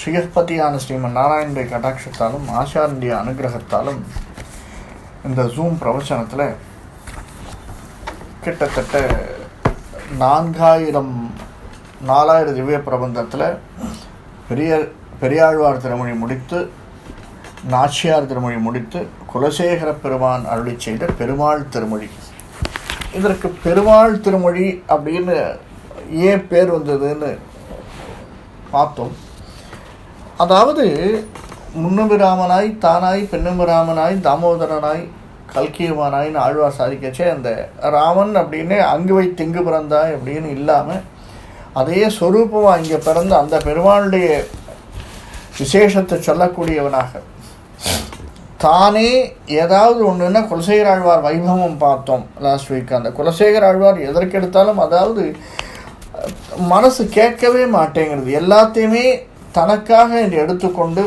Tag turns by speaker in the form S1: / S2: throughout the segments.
S1: ஸ்ரீஹஸ்பதியான ஸ்ரீமன் நாராயணுடைய கடாட்சத்தாலும் ஆச்சாரனுடைய அனுகிரகத்தாலும் இந்த ஜூம் பிரவச்சனத்தில் கிட்டத்தட்ட 4000 திவ்ய பிரபந்தத்தில் பெரியாழ்வார் திருமொழி முடித்து, நாச்சியார் திருமொழி முடித்து, குலசேகர பெருமான் அருளி செய்த பெருமாள் திருமொழி. இதற்கு பெருமாள் திருமொழி அப்படின்னு ஏன் பேர் வந்ததுன்னு பார்த்தோம். அதாவது முன்னுபிராமனாய் தானாய் பெண்ணுபிராமனாய் தாமோதரனாய் கல்கியமானாய்னு ஆழ்வார் சாதிக்கச்சே அந்த ராமன் அப்படின்னு அங்கு வைத்து இங்கு பிறந்தாய் அப்படின்னு இல்லாமல் அதே சொரூபமாக இங்கே பிறந்த அந்த பெருமாளுடைய விசேஷத்தை சொல்லக்கூடியவனாக தானே ஏதாவது ஒன்றுன்னா குலசேகர ஆழ்வார் வைபவம் பார்த்தோம் லாஸ்ட் வீக். அந்த குலசேகர ஆழ்வார் எதற்கெடுத்தாலும் அதாவது மனசு கேட்கவே மாட்டேங்கிறது, எல்லாத்தையுமே தனக்காக என்று எடுத்துக்கொண்டு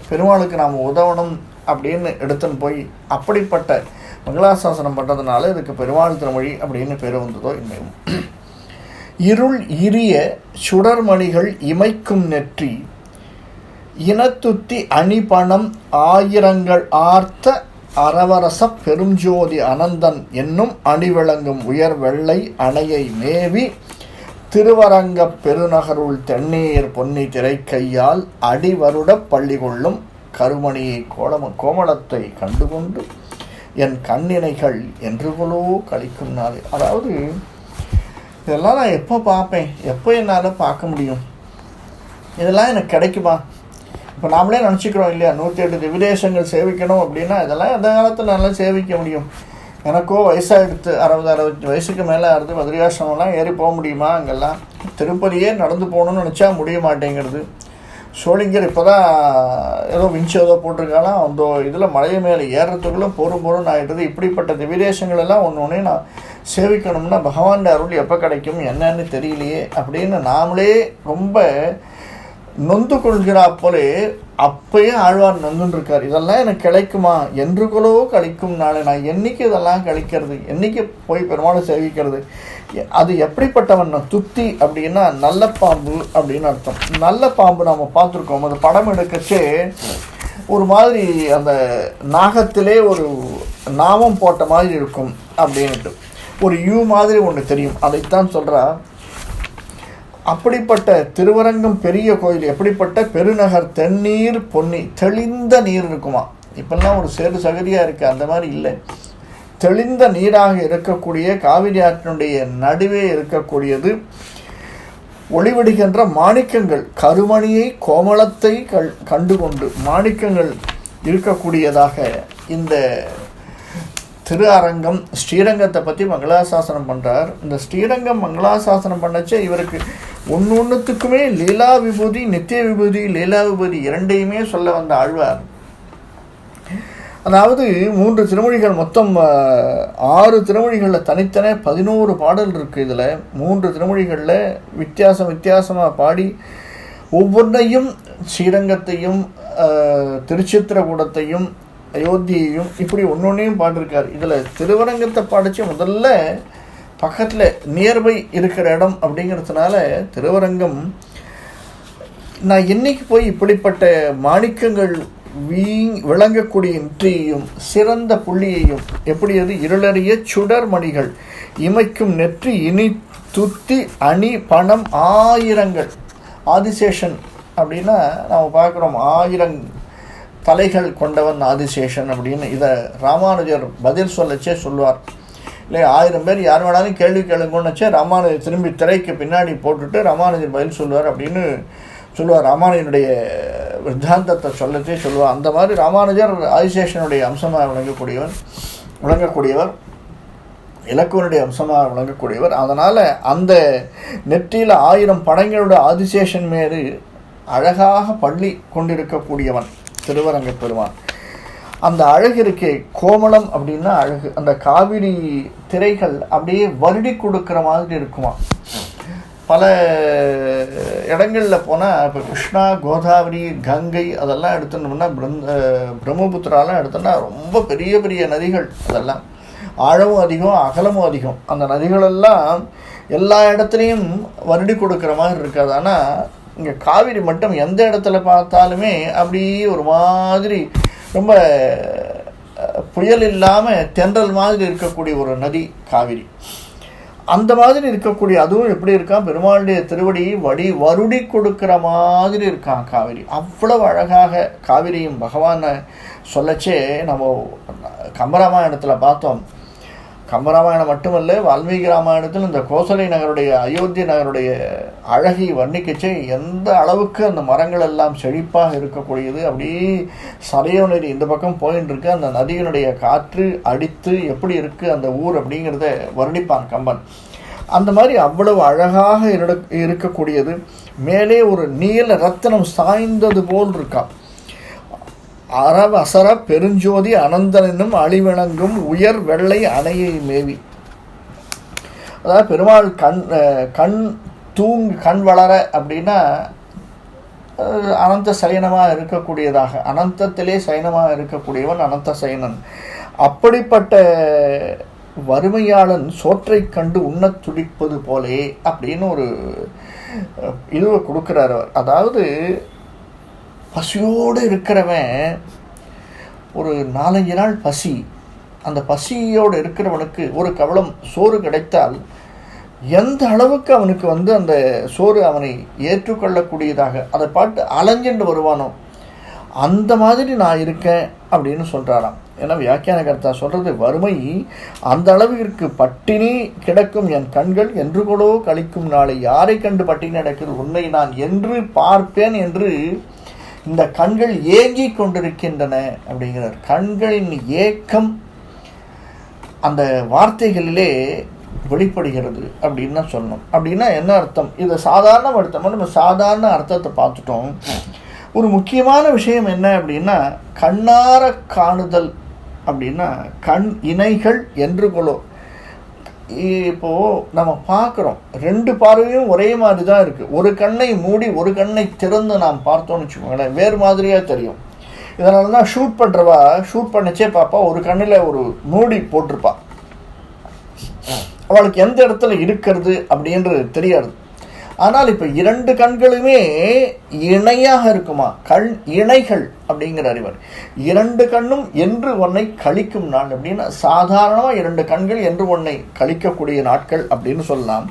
S1: பெருமாளுக்கு நாம் உதவணும் அப்படின்னு எடுத்துன்னு போய் அப்படிப்பட்ட மங்களாசாசனம் பண்ணுறதுனால இதுக்கு பெருமாள் திருமொழி அப்படின்னு பேர் வந்ததோ இன்னும். இருள் இரிய சுடர்மணிகள் இமைக்கும் நெற்றி இனத்துத்தி அணிபணம் ஆயிரங்கள் ஆர்த்த அரவரச பெருஞ்சோதி அனந்தன் என்னும் அணிவிளங்கும் உயர் வெள்ளை அணையை மேவி திருவரங்க பெருநகருள் தென்னீர் பொன்னி திரைக்கையால் அடிவருட பள்ளி கொள்ளும் கருமணியை கோமளத்தை கண்டுகொண்டு என் கண்ணினைகள் என்று போலோ கழிக்கும் நாள். அதாவது இதெல்லாம் நான் எப்போ பார்ப்பேன், எப்போ என்னால் பார்க்க முடியும், இதெல்லாம் எனக்கு கிடைக்குமா? இப்போ நாமளே நினச்சிக்கிறோம் இல்லையா, 108 திவ்யதேசங்கள் சேவிக்கணும் அப்படின்னா இதெல்லாம் எந்த காலத்தில் நல்லா சேவிக்க முடியும்? எனக்கோ வயசாகிடுத்து, 60 வயசுக்கு மேலே ஆகுது, பத்ரிகாசிரமெல்லாம் ஏறி போக முடியுமா? அங்கெல்லாம் திருப்பதியே நடந்து போகணுன்னு நினச்சா முடிய மாட்டேங்கிறது. சோளிங்கர் இப்போ தான் ஏதோ விஞ்சி ஏதோ போட்டிருக்காலாம், அந்த இதில் மலைய மேலே ஏறுறதுக்குள்ளே பொறுன்னு ஆகிடுது. இப்படிப்பட்ட திவ்யதேசங்கள் எல்லாம் ஒன்று நான் சேவிக்கணும்னா பகவான் அருள் எப்போ கிடைக்கும் என்னன்னு தெரியலையே அப்படின்னு நாமளே ரொம்ப நொந்து கொள்கிறா போலே அப்பயே ஆழ்வார் நொந்துருக்கார். இதெல்லாம் எனக்கு கிடைக்குமா என்று கொலோ கழிக்கும் நாளை, நான் என்னைக்கு இதெல்லாம் கழிக்கிறது, என்னைக்கு போய் பெருமாளை சேவிக்கிறது? அது எப்படிப்பட்டவன்? துத்தி அப்படின்னா நல்ல பாம்பு அப்படின்னு அர்த்தம். நல்ல பாம்பு நம்ம பார்த்துருக்கோம், அது படம் எடுக்கச்சே ஒரு மாதிரி அந்த நாகத்திலே ஒரு நாமம் போட்ட மாதிரி இருக்கும் அப்படின்ட்டு ஒரு யூ மாதிரி ஒன்று தெரியும், அதைத்தான் சொல்கிறா. அப்படிப்பட்ட திருவரங்கம் பெரிய கோயில், எப்படிப்பட்ட பெருநகர் தென்னீர் பொன்னி, தெளிந்த நீர் இருக்குமா. இப்பெல்லாம் ஒரு சேறு சகதியாக இருக்குது, அந்த மாதிரி இல்லை. தெளிந்த நீராக இருக்கக்கூடிய காவிரி ஆற்றினுடைய நடுவே இருக்கக்கூடியது ஒளிவடுகின்ற மாணிக்கங்கள், கருமணியை கோமளத்தை கண்டுகொண்டு மாணிக்கங்கள் இருக்கக்கூடியதாக இந்த திரு அரங்கம் ஸ்ரீரங்கத்தை பற்றி மங்களாசாசனம் பண்ணுறார். இந்த ஸ்ரீரங்கம் மங்களாசாசனம் பண்ணச்சே இவருக்கு ஒன்றுத்துக்குமே லீலா விபூதி, நித்திய விபூதி, லீலா விபூதி இரண்டையுமே சொல்ல வந்த ஆழ்வார். அதாவது 3 திருமொழிகள், மொத்தம் 6 திருமொழிகளில் தனித்தனே 11 பாடல் இருக்குது. இதில் 3 திருமொழிகளில் வித்தியாசமாக பாடி ஒவ்வொன்றையும் ஸ்ரீரங்கத்தையும் திருச்சித்திரகூடத்தையும் அயோத்தியையும் இப்படி ஒன்றொன்றையும் பாடிருக்கார். இதில் திருவரங்கத்தை பாடிச்சு முதல்ல பக்கத்தில் நியர்பை இருக்கிற இடம் அப்படிங்கிறதுனால திருவரங்கம் நான் என்னைக்கு போய் இப்படிப்பட்ட மாணிக்கங்கள் விளங்கக்கூடிய நெற்றியையும் சிறந்த புள்ளியையும், எப்படி அது இருளறிய சுடர்மணிகள் இமைக்கும் நெற்றி இனி துத்தி அணி பணம் ஆயிரங்கள், ஆதிசேஷன் அப்படின்னா நாம் பார்க்குறோம் 1000 தலைகள் கொண்டவன் ஆதிசேஷன் அப்படின்னு. இதை ராமானுஜர் பதில் சொல்லச்சே சொல்லுவார் இல்லையா, 1000 பேர் யார் வேணாலும் கேள்வி கேளுங்கன்னச்சே ராமானுஜர் திரும்பி திரைக்கு பின்னாடி போட்டுட்டு ராமானுஜர் பதில் சொல்லுவார் அப்படின்னு சொல்லுவார். ராமானுஜனுடைய வித்தாந்தத்தை சொல்லச்சே சொல்லுவார். அந்த மாதிரி ராமானுஜர் ஆதிசேஷனுடைய அம்சமாக விளங்கக்கூடியவர், இலக்குவனுடைய அம்சமாக விளங்கக்கூடியவர். அதனால் அந்த நெற்றியில் 1000 படங்களோட ஆதிசேஷன் மேலே அழகாக பள்ளி கொண்டிருக்கக்கூடியவன் திருவரங்க பெருமான். அந்த அழகு இருக்கே, கோமளம் அப்படின்னா அழகு. அந்த காவிரி திரைகள் அப்படியே வருடி கொடுக்குற மாதிரி இருக்குமா. பல இடங்களில் போனால் இப்போ கிருஷ்ணா, கோதாவரி, கங்கை அதெல்லாம் எடுத்துனோம்னா, பிரம்மபுத்திராலாம் எடுத்தோம்னா ரொம்ப பெரிய பெரிய நதிகள், அதெல்லாம் ஆழமும் அதிகம் அகலமும் அதிகம். அந்த நதிகளெல்லாம் எல்லா இடத்துலையும் வருடி கொடுக்குற மாதிரி இருக்காது. ஆனால் இங்கே காவிரி மட்டும் எந்த இடத்துல பார்த்தாலுமே அப்படியே ஒரு மாதிரி ரொம்ப புயல் இல்லாமல் தென்றல் மாதிரி இருக்கக்கூடிய ஒரு நதி காவிரி. அந்த மாதிரி இருக்கக்கூடிய, அதுவும் எப்படி இருக்கான், பெருமாளுடைய திருவடி வருடி கொடுக்குற மாதிரி இருக்கான் காவிரி. அவ்வளவு அழகாக காவிரியும் பகவானை சொல்லச்சே நம்ம கம்பராமாயணத்தில் பார்த்தோம். கம்பராமாயணம் மட்டுமல்ல, வால்மீகி ராமாயணத்தில் இந்த கோசலை நகருடைய, அயோத்தி நகருடைய அழகை வர்ணிக்கச்சே எந்த அளவுக்கு அந்த மரங்கள் எல்லாம் செழிப்பாக இருக்கக்கூடியது. அப்படியே சரையோ நதி இந்த பக்கம் போயின்னு இருக்கு, அந்த நதியினுடைய காற்று அடித்து எப்படி இருக்குது அந்த ஊர் அப்படிங்கிறத வர்ணிப்பான் கம்பன். அந்த மாதிரி அவ்வளவு அழகாக இருக்கக்கூடியது. மேலே ஒரு நீல ரத்தினம் சாய்ந்தது போல் இருக்கா. அறவசர பெருஞ்சோதி அனந்தனும் அழிவிளங்கும் உயர் வெள்ளை அணையை மேவி. அதாவது பெருமாள் கண் வளர அப்படின்னா அனந்த சயனமாக இருக்கக்கூடியதாக, அனந்தத்திலே சயனமாக இருக்கக்கூடியவன் அனந்த சயனன். அப்படிப்பட்ட வறுமையாளன் சோற்றை கண்டு உண்ணத் துடிப்பது போலே அப்படின்னு ஒரு இதுவை கொடுக்குறார் அவர். அதாவது பசியோடு இருக்கிறவன் ஒரு 4-5 நாள் பசி, அந்த பசியோடு இருக்கிறவனுக்கு ஒரு கவளம் சோறு கிடைத்தால் எந்த அளவுக்கு அவனுக்கு அந்த சோறு அவனை ஏற்றுக்கொள்ளக்கூடியதாக அதை பாட்டு அலைஞ்சிட்டு வருவானோ அந்த மாதிரி நான் இருக்கேன் அப்படின்னு சொல்கிறாராம். ஏன்னா வியாக்கியானகர்த்தா சொல்கிறது, வறுமை அந்த அளவிற்கு பட்டினி கிடக்கும் என் கண்கள் என்று கூட கழிக்கும் நாளை, யாரை கண்டு பட்டினி கிடக்குது, உன்னை நான் என்று பார்ப்பேன் என்று இந்த கண்கள் ஏங்கி கொண்டிருக்கின்றன அப்படிங்கிறார். கண்களின் ஏக்கம் அந்த வார்த்தைகளிலே வெளிப்படுகிறது அப்படின்னு தான் சொல்லணும். அப்படின்னா என்ன அர்த்தம்? இதை சாதாரண அர்த்தமாக நம்ம சாதாரண அர்த்தத்தை பார்த்துட்டோம். ஒரு முக்கியமான விஷயம் என்ன அப்படின்னா, கண்ணார காணுதல் அப்படின்னா கண் இணைகள் என்று கொள்ளோ. இப்போது நம்ம பார்க்குறோம், 2 பார்வையும் ஒரே மாதிரி தான் இருக்குது. ஒரு கண்ணை மூடி ஒரு கண்ணை திறந்து நாம் பார்த்தோன்னு வச்சுக்கோங்களேன், வேறு மாதிரியாக தெரியும். இதனால தான் ஷூட் பண்ணிச்சே பார்ப்பா, ஒரு கண்ணில் ஒரு மூடி போட்டிருப்பா, அவளுக்கு எந்த இடத்துல இருக்கிறது அப்படின்றது தெரியாது. ஆனால் இப்போ 2 கண்களுமே இணையாக இருக்குமா, கண் இணைகள் அப்படிங்கிற அறிவர். 2 கண்ணும் என்று ஒன்னை கழிக்கும் நாள் அப்படின்னா சாதாரணமாக 2 கண்கள் என்று ஒன்னை கழிக்கக்கூடிய நாட்கள் அப்படின்னு சொல்லலாம்.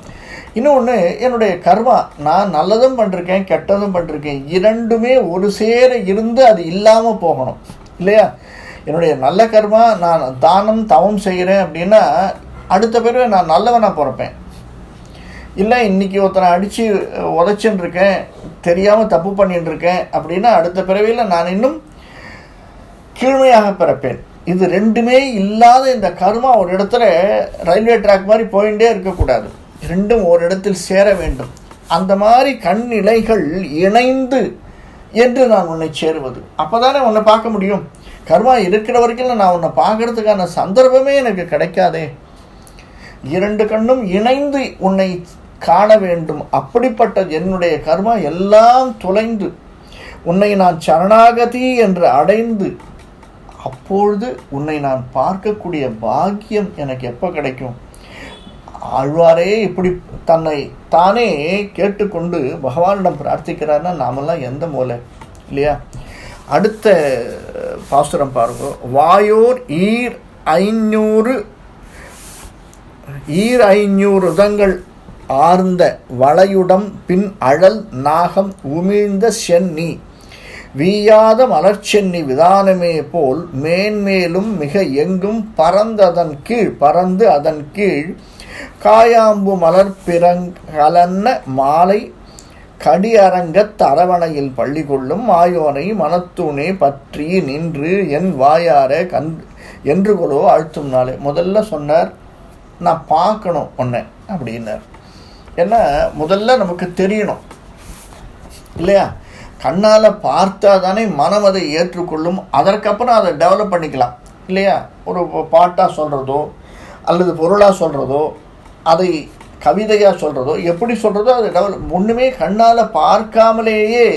S1: இன்னொன்று, என்னுடைய கர்மா, நான் நல்லதும் பண்ணிருக்கேன் கெட்டதும் பண்ணிருக்கேன், 2மே ஒரு சேர இருந்து அது இல்லாமல் போகணும் இல்லையா? என்னுடைய நல்ல கர்மா, நான் தானம் தவம் செய்கிறேன் அப்படின்னா அடுத்த பிறகு நான் நல்லவனாக பிறப்பேன். இல்லை இன்றைக்கி ஒருத்தனை அடித்து உதைச்சின்னு இருக்கேன், தெரியாமல் தப்பு பண்ணிட்டு இருக்கேன் அப்படின்னா அடுத்த பிறவியில் நான் இன்னும் கீழ்மையாக பிறப்பேன். இது 2மே இல்லாத இந்த கர்மா ஒரு இடத்துல ரயில்வே ட்ராக் மாதிரி போயிட்டே இருக்கக்கூடாது, 2ம் ஒரு இடத்தில் சேர வேண்டும். அந்த மாதிரி கண் இலைகள் இணைந்து என்று நான் உன்னை சேருவது, அப்போ தானே உன்னை பார்க்க முடியும். கர்மா இருக்கிற வரைக்கும் நான் உன்னை பார்க்கறதுக்கான சந்தர்ப்பமே எனக்கு கிடைக்காதே. 2 கண்ணும் இணைந்து உன்னை காண வேண்டும். அப்படிப்பட்ட என்னுடைய கர்மா எல்லாம் தொலைந்து உன்னை நான் சரணாகதி என்று அடைந்து அப்பொழுது உன்னை நான் பார்க்கக்கூடிய பாக்கியம் எனக்கு எப்போ கிடைக்கும்? ஆழ்வாரே இப்படி தன்னை தானே கேட்டுக்கொண்டு பகவானிடம் பிரார்த்திக்கிறார்னா நாமெல்லாம் எந்த மூலை இல்லையா? அடுத்த பாசுரம் பாருங்க. வாயோர் ஈர் 500 ருதங்கள் ஆர்ந்த வளையுடம் பின் அழல் நாகம் உமிழ்ந்த சென்னி வீயாத மலர்ச்சென்னி விதானமே போல் மேன்மேலும் மிக எங்கும் பறந்து அதன் கீழ் காயாம்பு மலர் பிறங்கலன்ன மாலை கடியரங்கத் அரவணையில் பள்ளி கொள்ளும் மாயோனை மனத்தூணே பற்றி நின்று என் வாயார என்று கொலோ அழுத்தும் நாளே. முதல்ல சொன்னார், நான் பார்க்கணும் உன்னை அப்படின்னார். ஏன்னா முதல்ல நமக்கு தெரியணும் இல்லையா? கண்ணால் பார்த்தா தானே மனம் அதை ஏற்றுக்கொள்ளும். அதற்கப்புறம் அதை டெவலப் பண்ணிக்கலாம் இல்லையா? ஒரு பாட்டாக சொல்கிறதோ அல்லது பொருளாக சொல்கிறதோ அதை கவிதையாக சொல்கிறதோ எப்படி சொல்கிறதோ அது டெவலப். ஒன்றுமே கண்ணால் பார்க்காமலேயே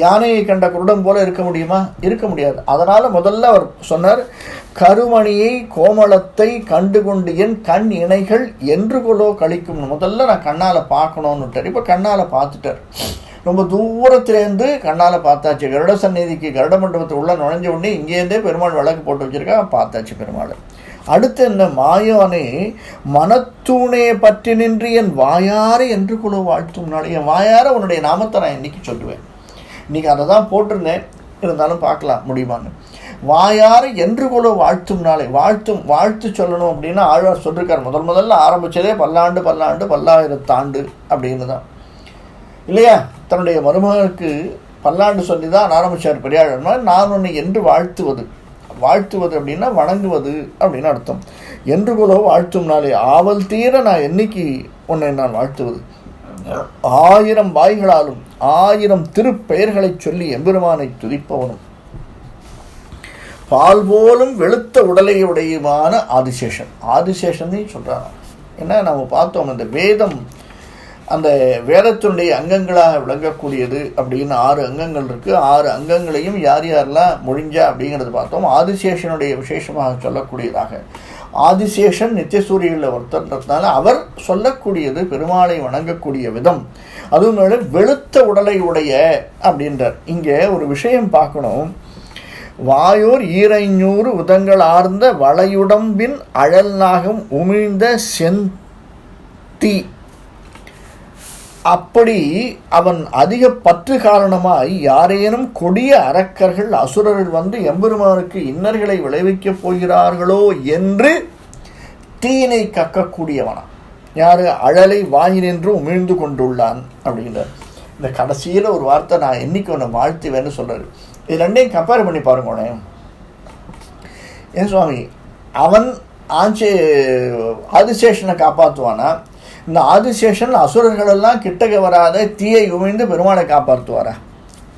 S1: யானையை கண்ட குருடம் போல இருக்க முடியுமா? இருக்க முடியாது. அதனால் முதல்ல அவர் சொன்னார், கருமணியை கோமளத்தை கண்டு கொண்டு என் கண் இணைகள் என்று கொலோ கழிக்கும். முதல்ல நான் கண்ணால் பார்க்கணுன்னுட்டார். இப்போ கண்ணால் பார்த்துட்டார். ரொம்ப தூரத்துலேருந்து கண்ணால் பார்த்தாச்சு. கருட சந்நிதிக்கு கருட மண்டபத்தை உள்ள நுழைஞ்ச உடனே இங்கேருந்தே பெருமாள் விளக்கு போட்டு வச்சுருக்கா, பார்த்தாச்சு பெருமாள். அடுத்து என்ன, மாயோனே மனத்தூணே பற்றி நின்று என் வாயார என்று குழு வாழ்த்தும் நாள். என் வாயார உன்னுடைய நாமத்தை நான் இன்னைக்கு சொல்லுவேன். இன்றைக்கி அதை தான் போட்டிருந்தேன், இருந்தாலும் பார்க்கலாம் முடியுமான்னு. வாயார என்று குழு வாழ்த்தும் நாளை, வாழ்த்து சொல்லணும் அப்படின்னா ஆழ்வார் சொல்லியிருக்கார். முதல்ல ஆரம்பித்ததே பல்லாண்டு பல்லாண்டு பல்லாயிரத்தாண்டு அப்படின்னு தான் இல்லையா. தன்னுடைய மருமகனுக்கு பல்லாண்டு சொல்லி தான் ஆரம்பித்தார் பெரியாழ்வார். நான் உன்னை என்று வாழ்த்துவது அப்படின்னா வணங்குவது அப்படின்னு அர்த்தம். என்று குலோ வாழ்த்தும் நாளே ஆவல் தீர நான் என்னைக்கு உன்னை நான் வாழ்த்துவது. 1000 வாய்களாலும் 1000 திருப்பெயர்களை சொல்லி எம்பெருமானை துதிப்பவனும் பால் போலும் வெளுத்த உடலையுடையுமான ஆதிசேஷன் சொல்கிறான். ஏன்னா நம்ம பார்த்தோம், அந்த வேதம் அந்த வேதத்தினுடைய அங்கங்களாக விளங்கக்கூடியது அப்படின்னு 6 அங்கங்கள் இருக்குது. 6 அங்கங்களையும் யாரெல்லாம் மொழிஞ்சா அப்படிங்கிறது பார்த்தோம். ஆதிசேஷனுடைய விசேஷமாக சொல்லக்கூடியதாக, ஆதிசேஷன் நித்தியசூரியில் ஒருத்தன்றதுனால அவர் சொல்லக்கூடியது பெருமாளை வணங்கக்கூடிய விதம். அதுவும் மேலே வெளுத்த உடலை உடைய அப்படின்றார். இங்கே ஒரு விஷயம் பார்க்கணும். வாயோர் 200 உதங்கள் ஆர்ந்த வளையுடம்பின் அழல் நாகம் உமிழ்ந்த செந்தி. அப்படி அவன் அதிக பற்று காரணமாய் யாரேனும் கொடிய அரக்கர்கள் அசுரர்கள் வந்து எம்பெருமானுக்கு இன்னர்களை விளைவிக்கப் போகிறார்களோ என்று தீயினை கக்கக்கூடியவனா. யார்? அழலை வாயினின்று உமிழ்ந்து கொண்டுள்ளான் அப்படின்றார். இந்த கடைசியில் ஒரு வார்த்தை நான் என்னைக்கு ஒன்று வாழ்த்துவேன்னு சொல்கிறார். இது ரெண்டையும் கம்பேர் பண்ணி பாருங்கண்ணே. ஏன் சுவாமி, அவன் ஆதிசேஷனை காப்பாற்றுவானா? இந்த ஆதிசேஷன் அசுரர்களெல்லாம் கிட்டக்க வராத தீயை உமிழ்ந்து பெருமாளை காப்பாற்றுவாரா?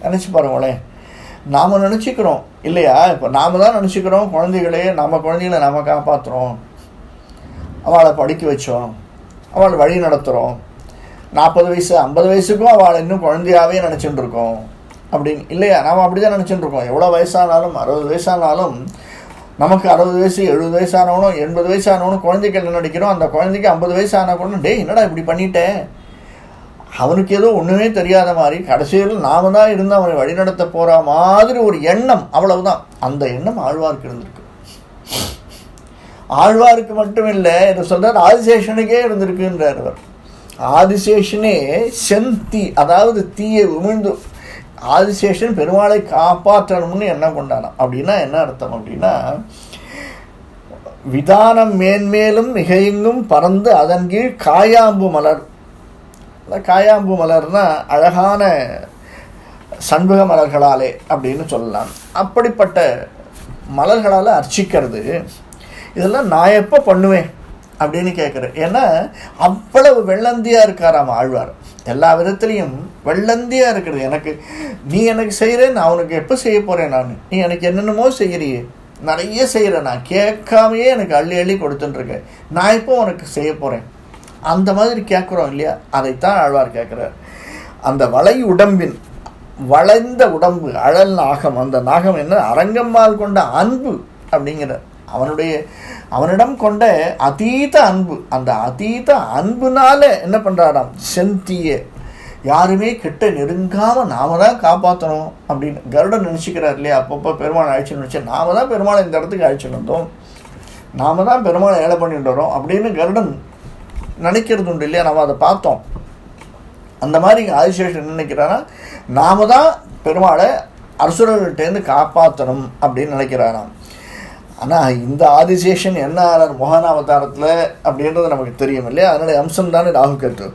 S1: நினச்சி பாருங்களேன். நாம் நினச்சிக்கிறோம் இல்லையா, இப்போ நாம் தான் நினச்சிக்கிறோம் நம்ம குழந்தைகளை நாம் காப்பாற்றுறோம், அவளை படிக்க வச்சோம், அவளை வழி நடத்துகிறோம். 40 வயசு 50 வயசுக்கும் அவளை இன்னும் குழந்தையாகவே நினச்சிட்டு இருக்கோம் அப்படின்னு இல்லையா? நாம் அப்படி தான் நினச்சிட்டு இருக்கோம். எவ்வளோ வயசானாலும் 60 வயசானாலும் நமக்கு 60 வயசு 70 வயசானவனும் 80 வயசானவனும் குழந்தைகள் என்ன நினைக்கிறோம், அந்த குழந்தைக்கு 50 வயசான கூட டே என்னடா இப்படி பண்ணிட்டேன், அவனுக்கு ஏதோ ஒன்றுமே தெரியாத மாதிரி கடைசியில் நாம தான் இருந்து அவனை வழிநடத்த போகிற மாதிரி ஒரு எண்ணம், அவ்வளவுதான். அந்த எண்ணம் ஆழ்வாருக்கு இருந்திருக்கு. ஆழ்வாருக்கு மட்டும் இல்லை, இதை சொல்கிறார் ஆதிசேஷனுக்கே இருந்திருக்குன்றார் அவர். ஆதிசேஷனே செந்தி, அதாவது தீயை உமிழ்ந்து, ஆதிசேஷன் பெருமாளை காப்பாற்றணும்னு என்ன கொண்டானான் அப்படின்னா என்ன அர்த்தம் அப்படின்னா, விதானம் மேன்மேலும் மிகையெங்கும் பறந்து அதன் கீழ் காயாம்பு மலர். காயாம்பு மலர்னா அழகான சண்பக மலர்களாலே அப்படின்னு சொல்லலாம். அப்படிப்பட்ட மலர்களால் அர்ச்சிக்கிறது, இதெல்லாம் நான் எப்போ பண்ணுவேன் அப்படின்னு கேட்குறேன். ஏன்னா அவ்வளவு வெள்ளந்தியாக இருக்காராம் ஆழ்வார். எல்லா விதத்துலேயும் வெள்ளந்தியாக இருக்கிறது. எனக்கு நீ எனக்கு செய்கிறேன், நான் உனக்கு எப்போ செய்ய போகிறேன், நீ எனக்கு என்னென்னமோ செய்கிறியே, நிறைய செய்கிறேன், நான் கேட்காமையே எனக்கு அள்ளி அள்ளி கொடுத்துட்டுருக்கேன், நான் இப்போ உனக்கு செய்ய போகிறேன், அந்த மாதிரி கேட்குறோம் இல்லையா? அதைத்தான் ஆழ்வார் கேட்குறார். அந்த வளைந்த உடம்பு அழல் நாகம். அந்த நாகம் என்ன? அரங்கம்மாள் கொண்ட அன்பு அப்படிங்கிற அவனிடம் கொண்ட அதீத அன்பு. அந்த அதீத அன்புனால என்ன பண்ணுறாராம், செந்திய யாருமே கிட்ட நெருங்காமல் நாம தான் காப்பாற்றணும் அப்படின்னு கருடன் நினச்சிக்கிறார் இல்லையா? அப்பப்போ பெருமாளை அழைச்சின்னு நினச்சி நாம தான் பெருமாளை இந்த இடத்துக்கு அழைச்சிட்டு வந்தோம், நாம தான் பெருமாளை ஏழை பண்ணிட்டு வரோம் அப்படின்னு கருடன் நினைக்கிறது உண்டு இல்லையா? நம்ம அதை பார்த்தோம். அந்த மாதிரி ஆதிசேஷன் நினைக்கிறாரா, நாம தான் பெருமாளை அசுரர்கள்ட்டேருந்து காப்பாற்றணும் அப்படின்னு நினைக்கிறாராம். ஆனால் இந்த ஆதிசேஷன் என்ன ஆனார் மோகனாவதாரத்தில் அப்படின்றது நமக்கு தெரியும் இல்லையா? அதனுடைய அம்சம் தானே ராகுகேத்து.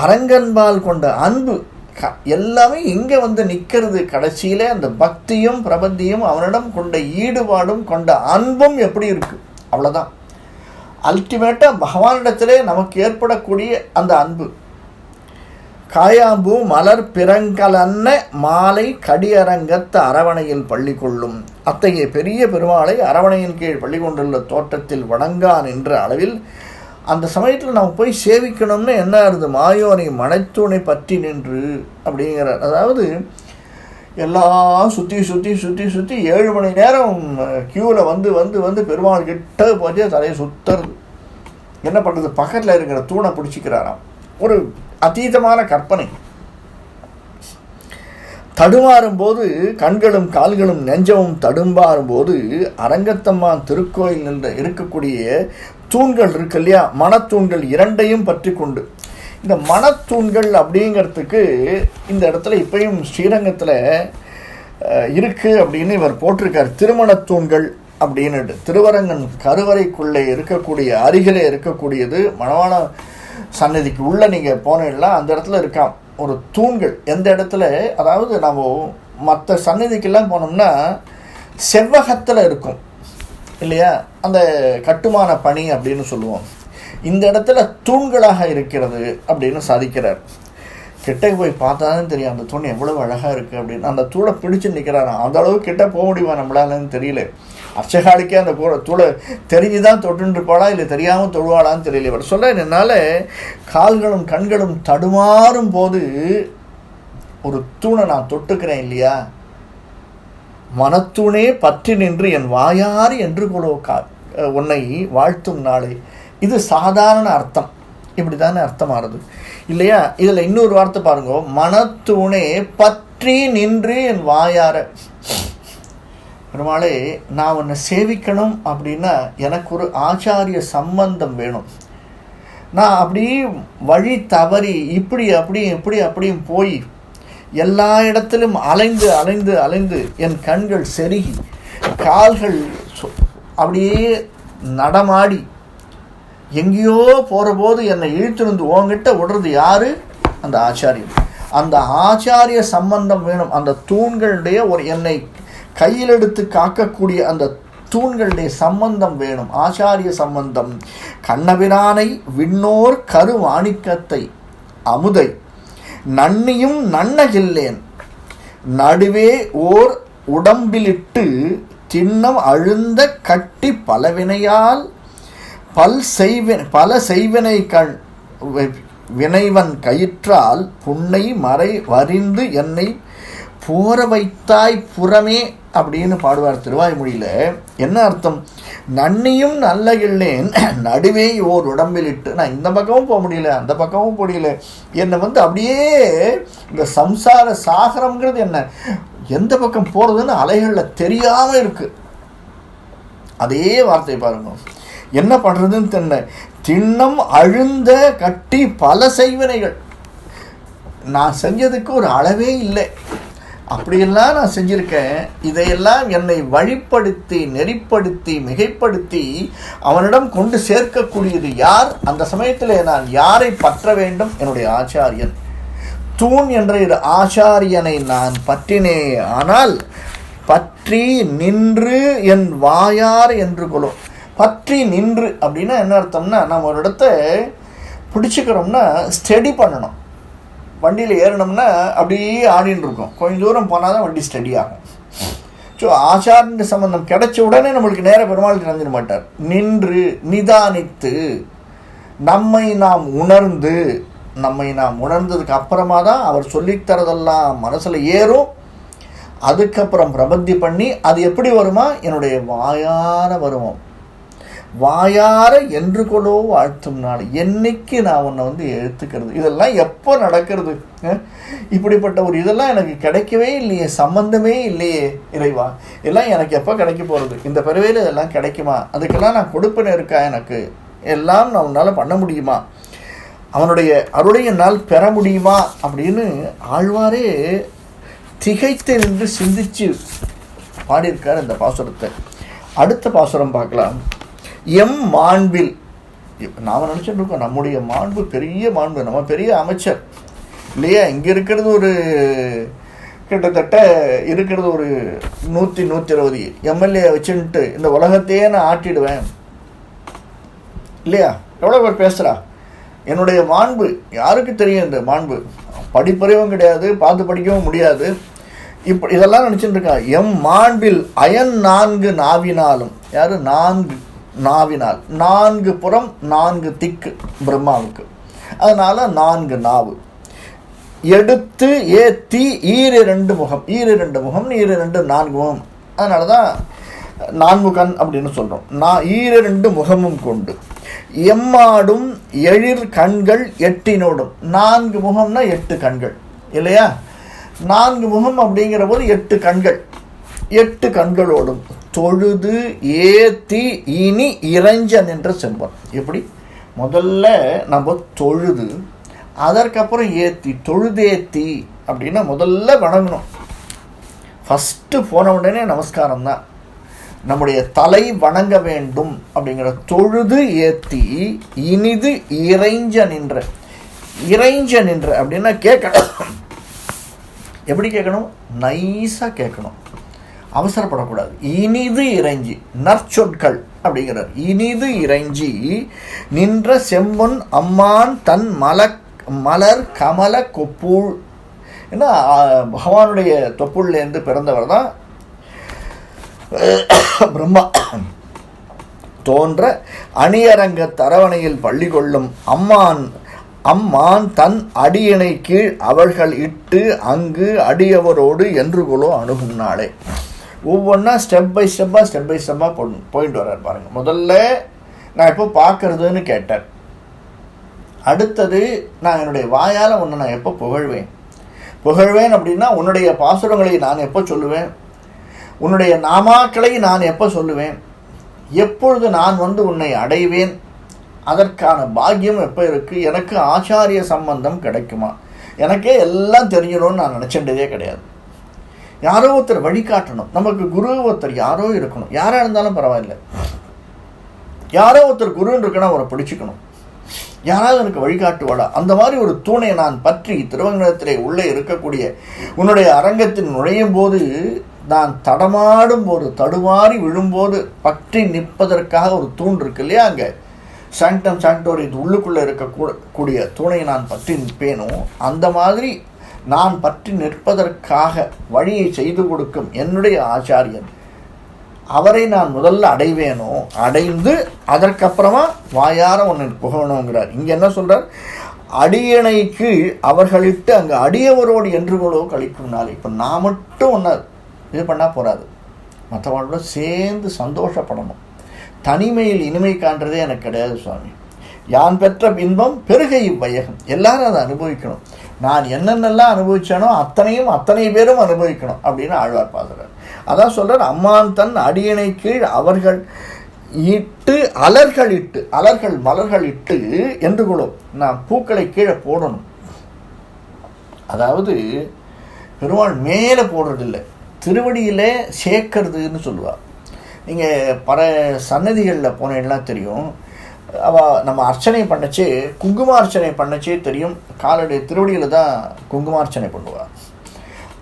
S1: அரங்கன்பால் கொண்ட அன்பு எல்லாமே இங்கே வந்து நிற்கிறது. கடைசியில் அந்த பக்தியும் பிரபத்தியும் அவனிடம் கொண்ட ஈடுபாடும் கொண்ட அன்பும் எப்படி இருக்குது, அவ்வளோதான். அல்டிமேட்டாக பகவானிடத்திலே நமக்கு ஏற்படக்கூடிய அந்த அன்பு. காயாம்பூ மலர் பிறங்கலன்ன மாலை கடியரங்கத்து அரவணையில் பள்ளி கொள்ளும். அத்தகைய பெரிய பெருமாளை அரவணையின் கீழ் பள்ளி கொண்டுள்ள தோட்டத்தில் வணங்கான் என்ற அளவில் அந்த சமயத்தில் நம்ம போய் சேவிக்கணும்னு என்ன ஆகுது, மாயோனை மனைத்தூணை பற்றி நின்று அப்படிங்கிறார். அதாவது எல்லாம் சுற்றி 7 மணி நேரம் க்யூவில் வந்து பெருமாள் கிட்ட போச்சு தலையை சுற்றுறது. என்ன பண்ணுறது, பக்கத்தில் இருக்கிற தூணை பிடிச்சிக்கிறாராம். ஒரு அதீதமான கற்பனை. தடுமாறும் போது கண்களும் கால்களும் நெஞ்சமும் தடுமாறும் போது அரங்கத்தம்மான் திருக்கோயில் இருக்கக்கூடிய தூண்கள் இருக்கு இல்லையா, மனத்தூண்கள் இரண்டையும் பற்றி கொண்டு, இந்த மனத்தூண்கள் அப்படிங்கிறதுக்கு இந்த இடத்துல இப்பயும் ஸ்ரீரங்கத்தில் இருக்குது அப்படின்னு இவர் போட்டிருக்கார். திருமணத்தூண்கள் அப்படின்னு திருவரங்கன் கருவறைக்குள்ளே இருக்கக்கூடிய அருகிலே இருக்கக்கூடியது மணவாள சன்னதிக்கு உள்ளே நீங்கள் போனீங்கன்னா அந்த இடத்துல இருக்காம் ஒரு தூண்கள். எந்த இடத்துல, அதாவது நம்ம மற்ற சன்னதிக்கெல்லாம் போனோம்னா செவ்வகத்தில் இருக்கும் இல்லையா, அந்த கட்டுமான பணி அப்படின்னு சொல்லுவோம். இந்த இடத்துல தூண்களாக இருக்கிறது அப்படின்னு சாதிக்கிறார். கிட்டே போய் பார்த்தாலும் தெரியும் அந்த தூண் எவ்வளவு அழகாக இருக்குது அப்படின்னு. அந்த தூளை பிடிச்சு நிற்கிறாராம். அந்த அளவுக்கு கிட்ட போக முடியுமா நம்மளாலன்னு தெரியல. அர்ச்சகாலிக்கே அந்த தூளை தெரிஞ்சு தான் தொட்டுருப்பாளா இல்லை தெரியாமல் தொழுவாளான்னு தெரியல. இவர் சொல்ல என்னால் கால்களும் கண்களும் தடுமாறும் போது ஒரு தூணை நான் தொட்டுக்கிறேன் இல்லையா, மனத்தூணே பற்றி நின்று என் வாயார் என்று கூட உன்னை வாழ்த்தும் நாளே. இது சாதாரண அர்த்தம், இப்படி தானே அர்த்தமானது இல்லையா. இதில் இன்னொரு வார்த்தை பாருங்க, மனத்தூணே பற்றி நின்று என் வாயார. பெருமாளே, நான் உன்னை சேவிக்கணும் அப்படின்னா எனக்கு ஒரு ஆச்சாரிய சம்பந்தம் வேணும். நான் அப்படி வழி தவறி இப்படி அப்படியும் போய் எல்லா இடத்திலும் அலைந்து அலைந்து அலைந்து என் கண்கள் செருகி கால்கள் அப்படியே நடமாடி எங்கேயோ போகிற போது என்னை இழுத்துருந்து உங்ககிட்ட விடுறது யாரு? அந்த ஆச்சாரியன். அந்த ஆச்சாரிய சம்பந்தம் வேணும். அந்த தூண்களுடைய ஒரு என்னை கையில் எடுத்து காக்கக்கூடிய அந்த தூண்களுடைய சம்பந்தம் வேணும், ஆச்சாரிய சம்பந்தம். கண்ணபிரானை விண்ணோர் கருவாணிக்கத்தை அமுதை நன்னியும் நன்னகில்லேன் நடுவே ஓர் உடம்பிலிட்டு திண்ணம் அழுந்த கட்டி பலவினையால் பல செய்வினை வினைவன் கயிற்றால் புன்னை மறை வரிந்து என்னை போற வைத்தாய் புறமே அப்படின்னு பாடுவார் திருவாய்மொழியில். என்ன அர்த்தம்? நன்னியும் நல்ல இல்லேன் நடுவே ஓர் உடம்பிலிட்டு. நான் இந்த பக்கமும் போக முடியல, அந்த பக்கமும் முடியல. என்னை அப்படியே இந்த சம்சார சாகரம்ங்கிறது என்ன, எந்த பக்கம் போகிறதுன்னு அலைகளில் தெரியாமல் இருக்குது. அதே வார்த்தை பாருங்க, என்ன பண்ணுறதுன்னு தெரியல. திண்ணம் அழுந்த கட்டி பல செய்வினைகள். நான் செஞ்சதுக்கு ஒரு அளவே இல்லை, அப்படியெல்லாம் நான் செஞ்சுருக்கேன். இதையெல்லாம் என்னை வழிப்படுத்தி நெறிப்படுத்தி மிகைப்படுத்தி அவனிடம் கொண்டு சேர்க்கக்கூடியது யார்? அந்த சமயத்தில் நான் யாரை பற்ற வேண்டும்? என்னுடைய ஆச்சாரியன். தூண் என்ற ஆச்சாரியனை நான் பற்றினே ஆனால் பற்றி நின்று என் வாயார் என்று கொள்ளும். பற்றி நின்று அப்படின்னா என்ன அர்த்தம்னா, நம்ம ஒரு இடத்த பிடிச்சிக்கிறோம்னா ஸ்டடி பண்ணணும். வண்டியில் ஏறினோம்னா அப்படியே ஆடின்னு இருக்கும், கொஞ்சம் தூரம் போனால் தான் வண்டி ஸ்டடி ஆகும். ஸோ ஆச்சாரிய சம்பந்தம் கிடைச்ச உடனே நம்மளுக்கு நேர பெருமாள் தெரிஞ்சிட மாட்டார். நின்று நிதானித்து நம்மை நாம் உணர்ந்ததுக்கு அப்புறமா தான் அவர் சொல்லித்தரதெல்லாம் மனசில் ஏறும். அதுக்கப்புறம் பிரபத்தி பண்ணி அது எப்படி வருமா? என்னுடைய வாயார வருவோம். வாயார என்று கொலோ வாழ்த்தும் நாள். என்னைக்கு நான் உன்னை எடுத்துக்கிறது? இதெல்லாம் எப்போ நடக்கிறது? இப்படிப்பட்ட ஒரு இதெல்லாம் எனக்கு கிடைக்கவே இல்லையே, சம்பந்தமே இல்லையே இறைவா. எல்லாம் எனக்கு எப்போ கிடைக்க போகிறது? இந்த பிறவையில் இதெல்லாம் கிடைக்குமா? அதுக்கெல்லாம் நான் கொடுப்பேன்னு இருக்கா? எனக்கு எல்லாம் நான் உன்னால் பண்ண முடியுமா? அவனுடைய அருடைய நாள் பெற முடியுமா அப்படின்னு ஆழ்வாரே திகைத்து நின்று சிந்திச்சு பாடியிருக்கார் இந்த பாசுரத்தை. அடுத்த பாசுரம் பார்க்கலாம். எம் மாண்பில். நாம் நினச்சிட்டு இருக்கோம் நம்முடைய மாண்பு பெரிய மாண்பு, நம்ம பெரிய அமைச்சர் இல்லையா. இங்கே இருக்கிறது ஒரு கிட்டத்தட்ட இருக்கிறது ஒரு 100-120 எம்எல்ஏ வச்சுன்ட்டு இந்த உலகத்தையே நான் ஆட்டிடுவேன் இல்லையா. எவ்வளோ பேர் பேசுகிறா. என்னுடைய மாண்பு யாருக்கு தெரியும்? இந்த மாண்பு படிப்பறிவும் கிடையாது, பார்த்து படிக்கவும் முடியாது. இப்படி இதெல்லாம் நினச்சிட்டு இருக்கா. எம் மாண்பில் அயன் 4 நாவினாலும். யார்? 4 நாவினால். 4 புறம் 4 திக்கு பிரம்மாவுக்கு, அதனால 4 நாவு. எடுத்து ஏத்தி 2 முகம். 2 முகம் 2 4 முகம், அதனால தான் 4 கண் அப்படின்னு சொல்கிறோம். 2 முகமும் கொண்டு எம்மாடும் எழில் கண்கள் 8 4 முகம்னா 8 கண்கள் இல்லையா. 4 முகம் அப்படிங்கிற போது 8 கண்கள், 8 கண்களோடும் தொழுது ஏத்தி இனி இறைஞ்ச நின்ற செம்பன். எப்படி முதல்ல நம்ம தொழுது, அதற்கப்புறம் ஏத்தி, தொழுதேத்தி அப்படின்னா முதல்ல வணங்கணும். ஃபஸ்ட்டு போன உடனே நமஸ்காரம் தான். நம்முடைய தலை வணங்க வேண்டும் அப்படிங்கிற தொழுது ஏத்தி இனிது இறைஞ்ச நின்ற. இறைஞ்ச நின்ற அப்படின்னா கேட்கணும். எப்படி கேட்கணும்? நைஸாக கேட்கணும், அவசரப்படக்கூடாது. இனிது இறைஞ்சி, நற்சொற்கள் அப்படிங்கிறார். இனிது இறைஞ்சி நின்ற செம்பொன் அம்மான் தன் மலர் கமல கொப்புள். ஏன்னா பகவானுடைய தொப்புள்லேருந்து பிறந்தவர் தான் பிரம்மா. தோன்ற அணியரங்க தரவணையில் பள்ளி கொள்ளும் அம்மான் தன் அடியினை கீழ் அவர்கள் இட்டு அங்கு அடியவரோடு என்று கொலோ அணுகும் நாளே. ஒவ்வொன்றா ஸ்டெப் பை ஸ்டெப்பாக போயிட்டு வர்றார் பாருங்கள். முதல்ல நான் எப்போ பார்க்கறதுன்னு கேட்டார். அடுத்தது நான் என்னுடைய வாயால் உன்னை நான் எப்போ புகழ்வேன் அப்படின்னா உன்னுடைய பாசுரங்களை நான் எப்போ சொல்லுவேன், உன்னுடைய நாமாக்களை நான் எப்போ சொல்லுவேன், எப்பொழுது நான் உன்னை அடைவேன், அதற்கான பாக்கியம் எப்போ இருக்குது, எனக்கு ஆச்சாரிய சம்பந்தம் கிடைக்குமா, எனக்கே எல்லாம் தெரிஞ்சிடும்னு நான் நினச்சிட்டதே கிடையாது. யாரோ ஒருத்தர் வழிகாட்டணும், நமக்கு குரு ஒருத்தர் யாரோ இருக்கணும், யாராக இருந்தாலும் பரவாயில்லை, யாரோ ஒருத்தர் குருன்னு இருக்குன்னா அவரை பிடிச்சிக்கணும், யாராவது எனக்கு வழிகாட்டுவாடா. அந்த மாதிரி ஒரு தூணை நான் பற்றி திருவங்கத்திலே உள்ளே இருக்கக்கூடிய உன்னுடைய அரங்கத்தில் நுழையும் போது நான் தடுமாறி விழும்போது பற்றி நிற்பதற்காக ஒரு தூண் இருக்கு இல்லையா, அங்கே சாங்டோரி உள்ளுக்குள்ளே இருக்கக்கூடிய தூணை நான் பற்றி நிற்பேனோ அந்த மாதிரி நான் பற்றி நிற்பதற்காக வழியை செய்து கொடுக்கும் என்னுடைய ஆச்சாரியன், அவரை நான் முதல்ல அடைவேனோ, அடைந்து அதற்கப்புறமா வாயார உன்னை புகழணுங்கிறார். இங்கே என்ன சொல்கிறார்? அடியணை கீழ் அவர்களிட்டு அங்கே அடியவரோடு என்று கூட கழிக்கும் நாள். இப்போ நான் மட்டும் ஒன்று இது பண்ணால் போகாது, மற்றவங்களோட சேர்ந்து சந்தோஷப்படணும். தனிமையில் இனிமை காண்றதே எனக்கு கிடையாது சுவாமி. யான் பெற்ற இன்பம் பெருகை இவ்வையகம், எல்லாரும் அதை அனுபவிக்கணும். நான் என்னென்னலாம் அனுபவிச்சானோ அத்தனை பேரும் அனுபவிக்கணும் அப்படின்னு ஆழ்வார் பாசுறார். அதான் சொல்றார், அம்மான் தன் அடியணை கீழ் அவர்கள் இட்டு அலர்கள் மலர்கள் இட்டு என்று கூட நான் பூக்களை கீழே போடணும். அதாவது பெருமாள் மேலே போடுறதில்லை, திருவடியிலே சேர்க்கறதுன்னு சொல்லுவாள். நீங்கள் பல சன்னதிகளில் போனேன்னா தெரியும், நம்ம அர்ச்சனை பண்ணச்சே குங்குமார்ச்சனை பண்ணச்சே தெரியும், காலடி திருவடியில் தான் குங்குமார்ச்சனை பண்ணுவாள்.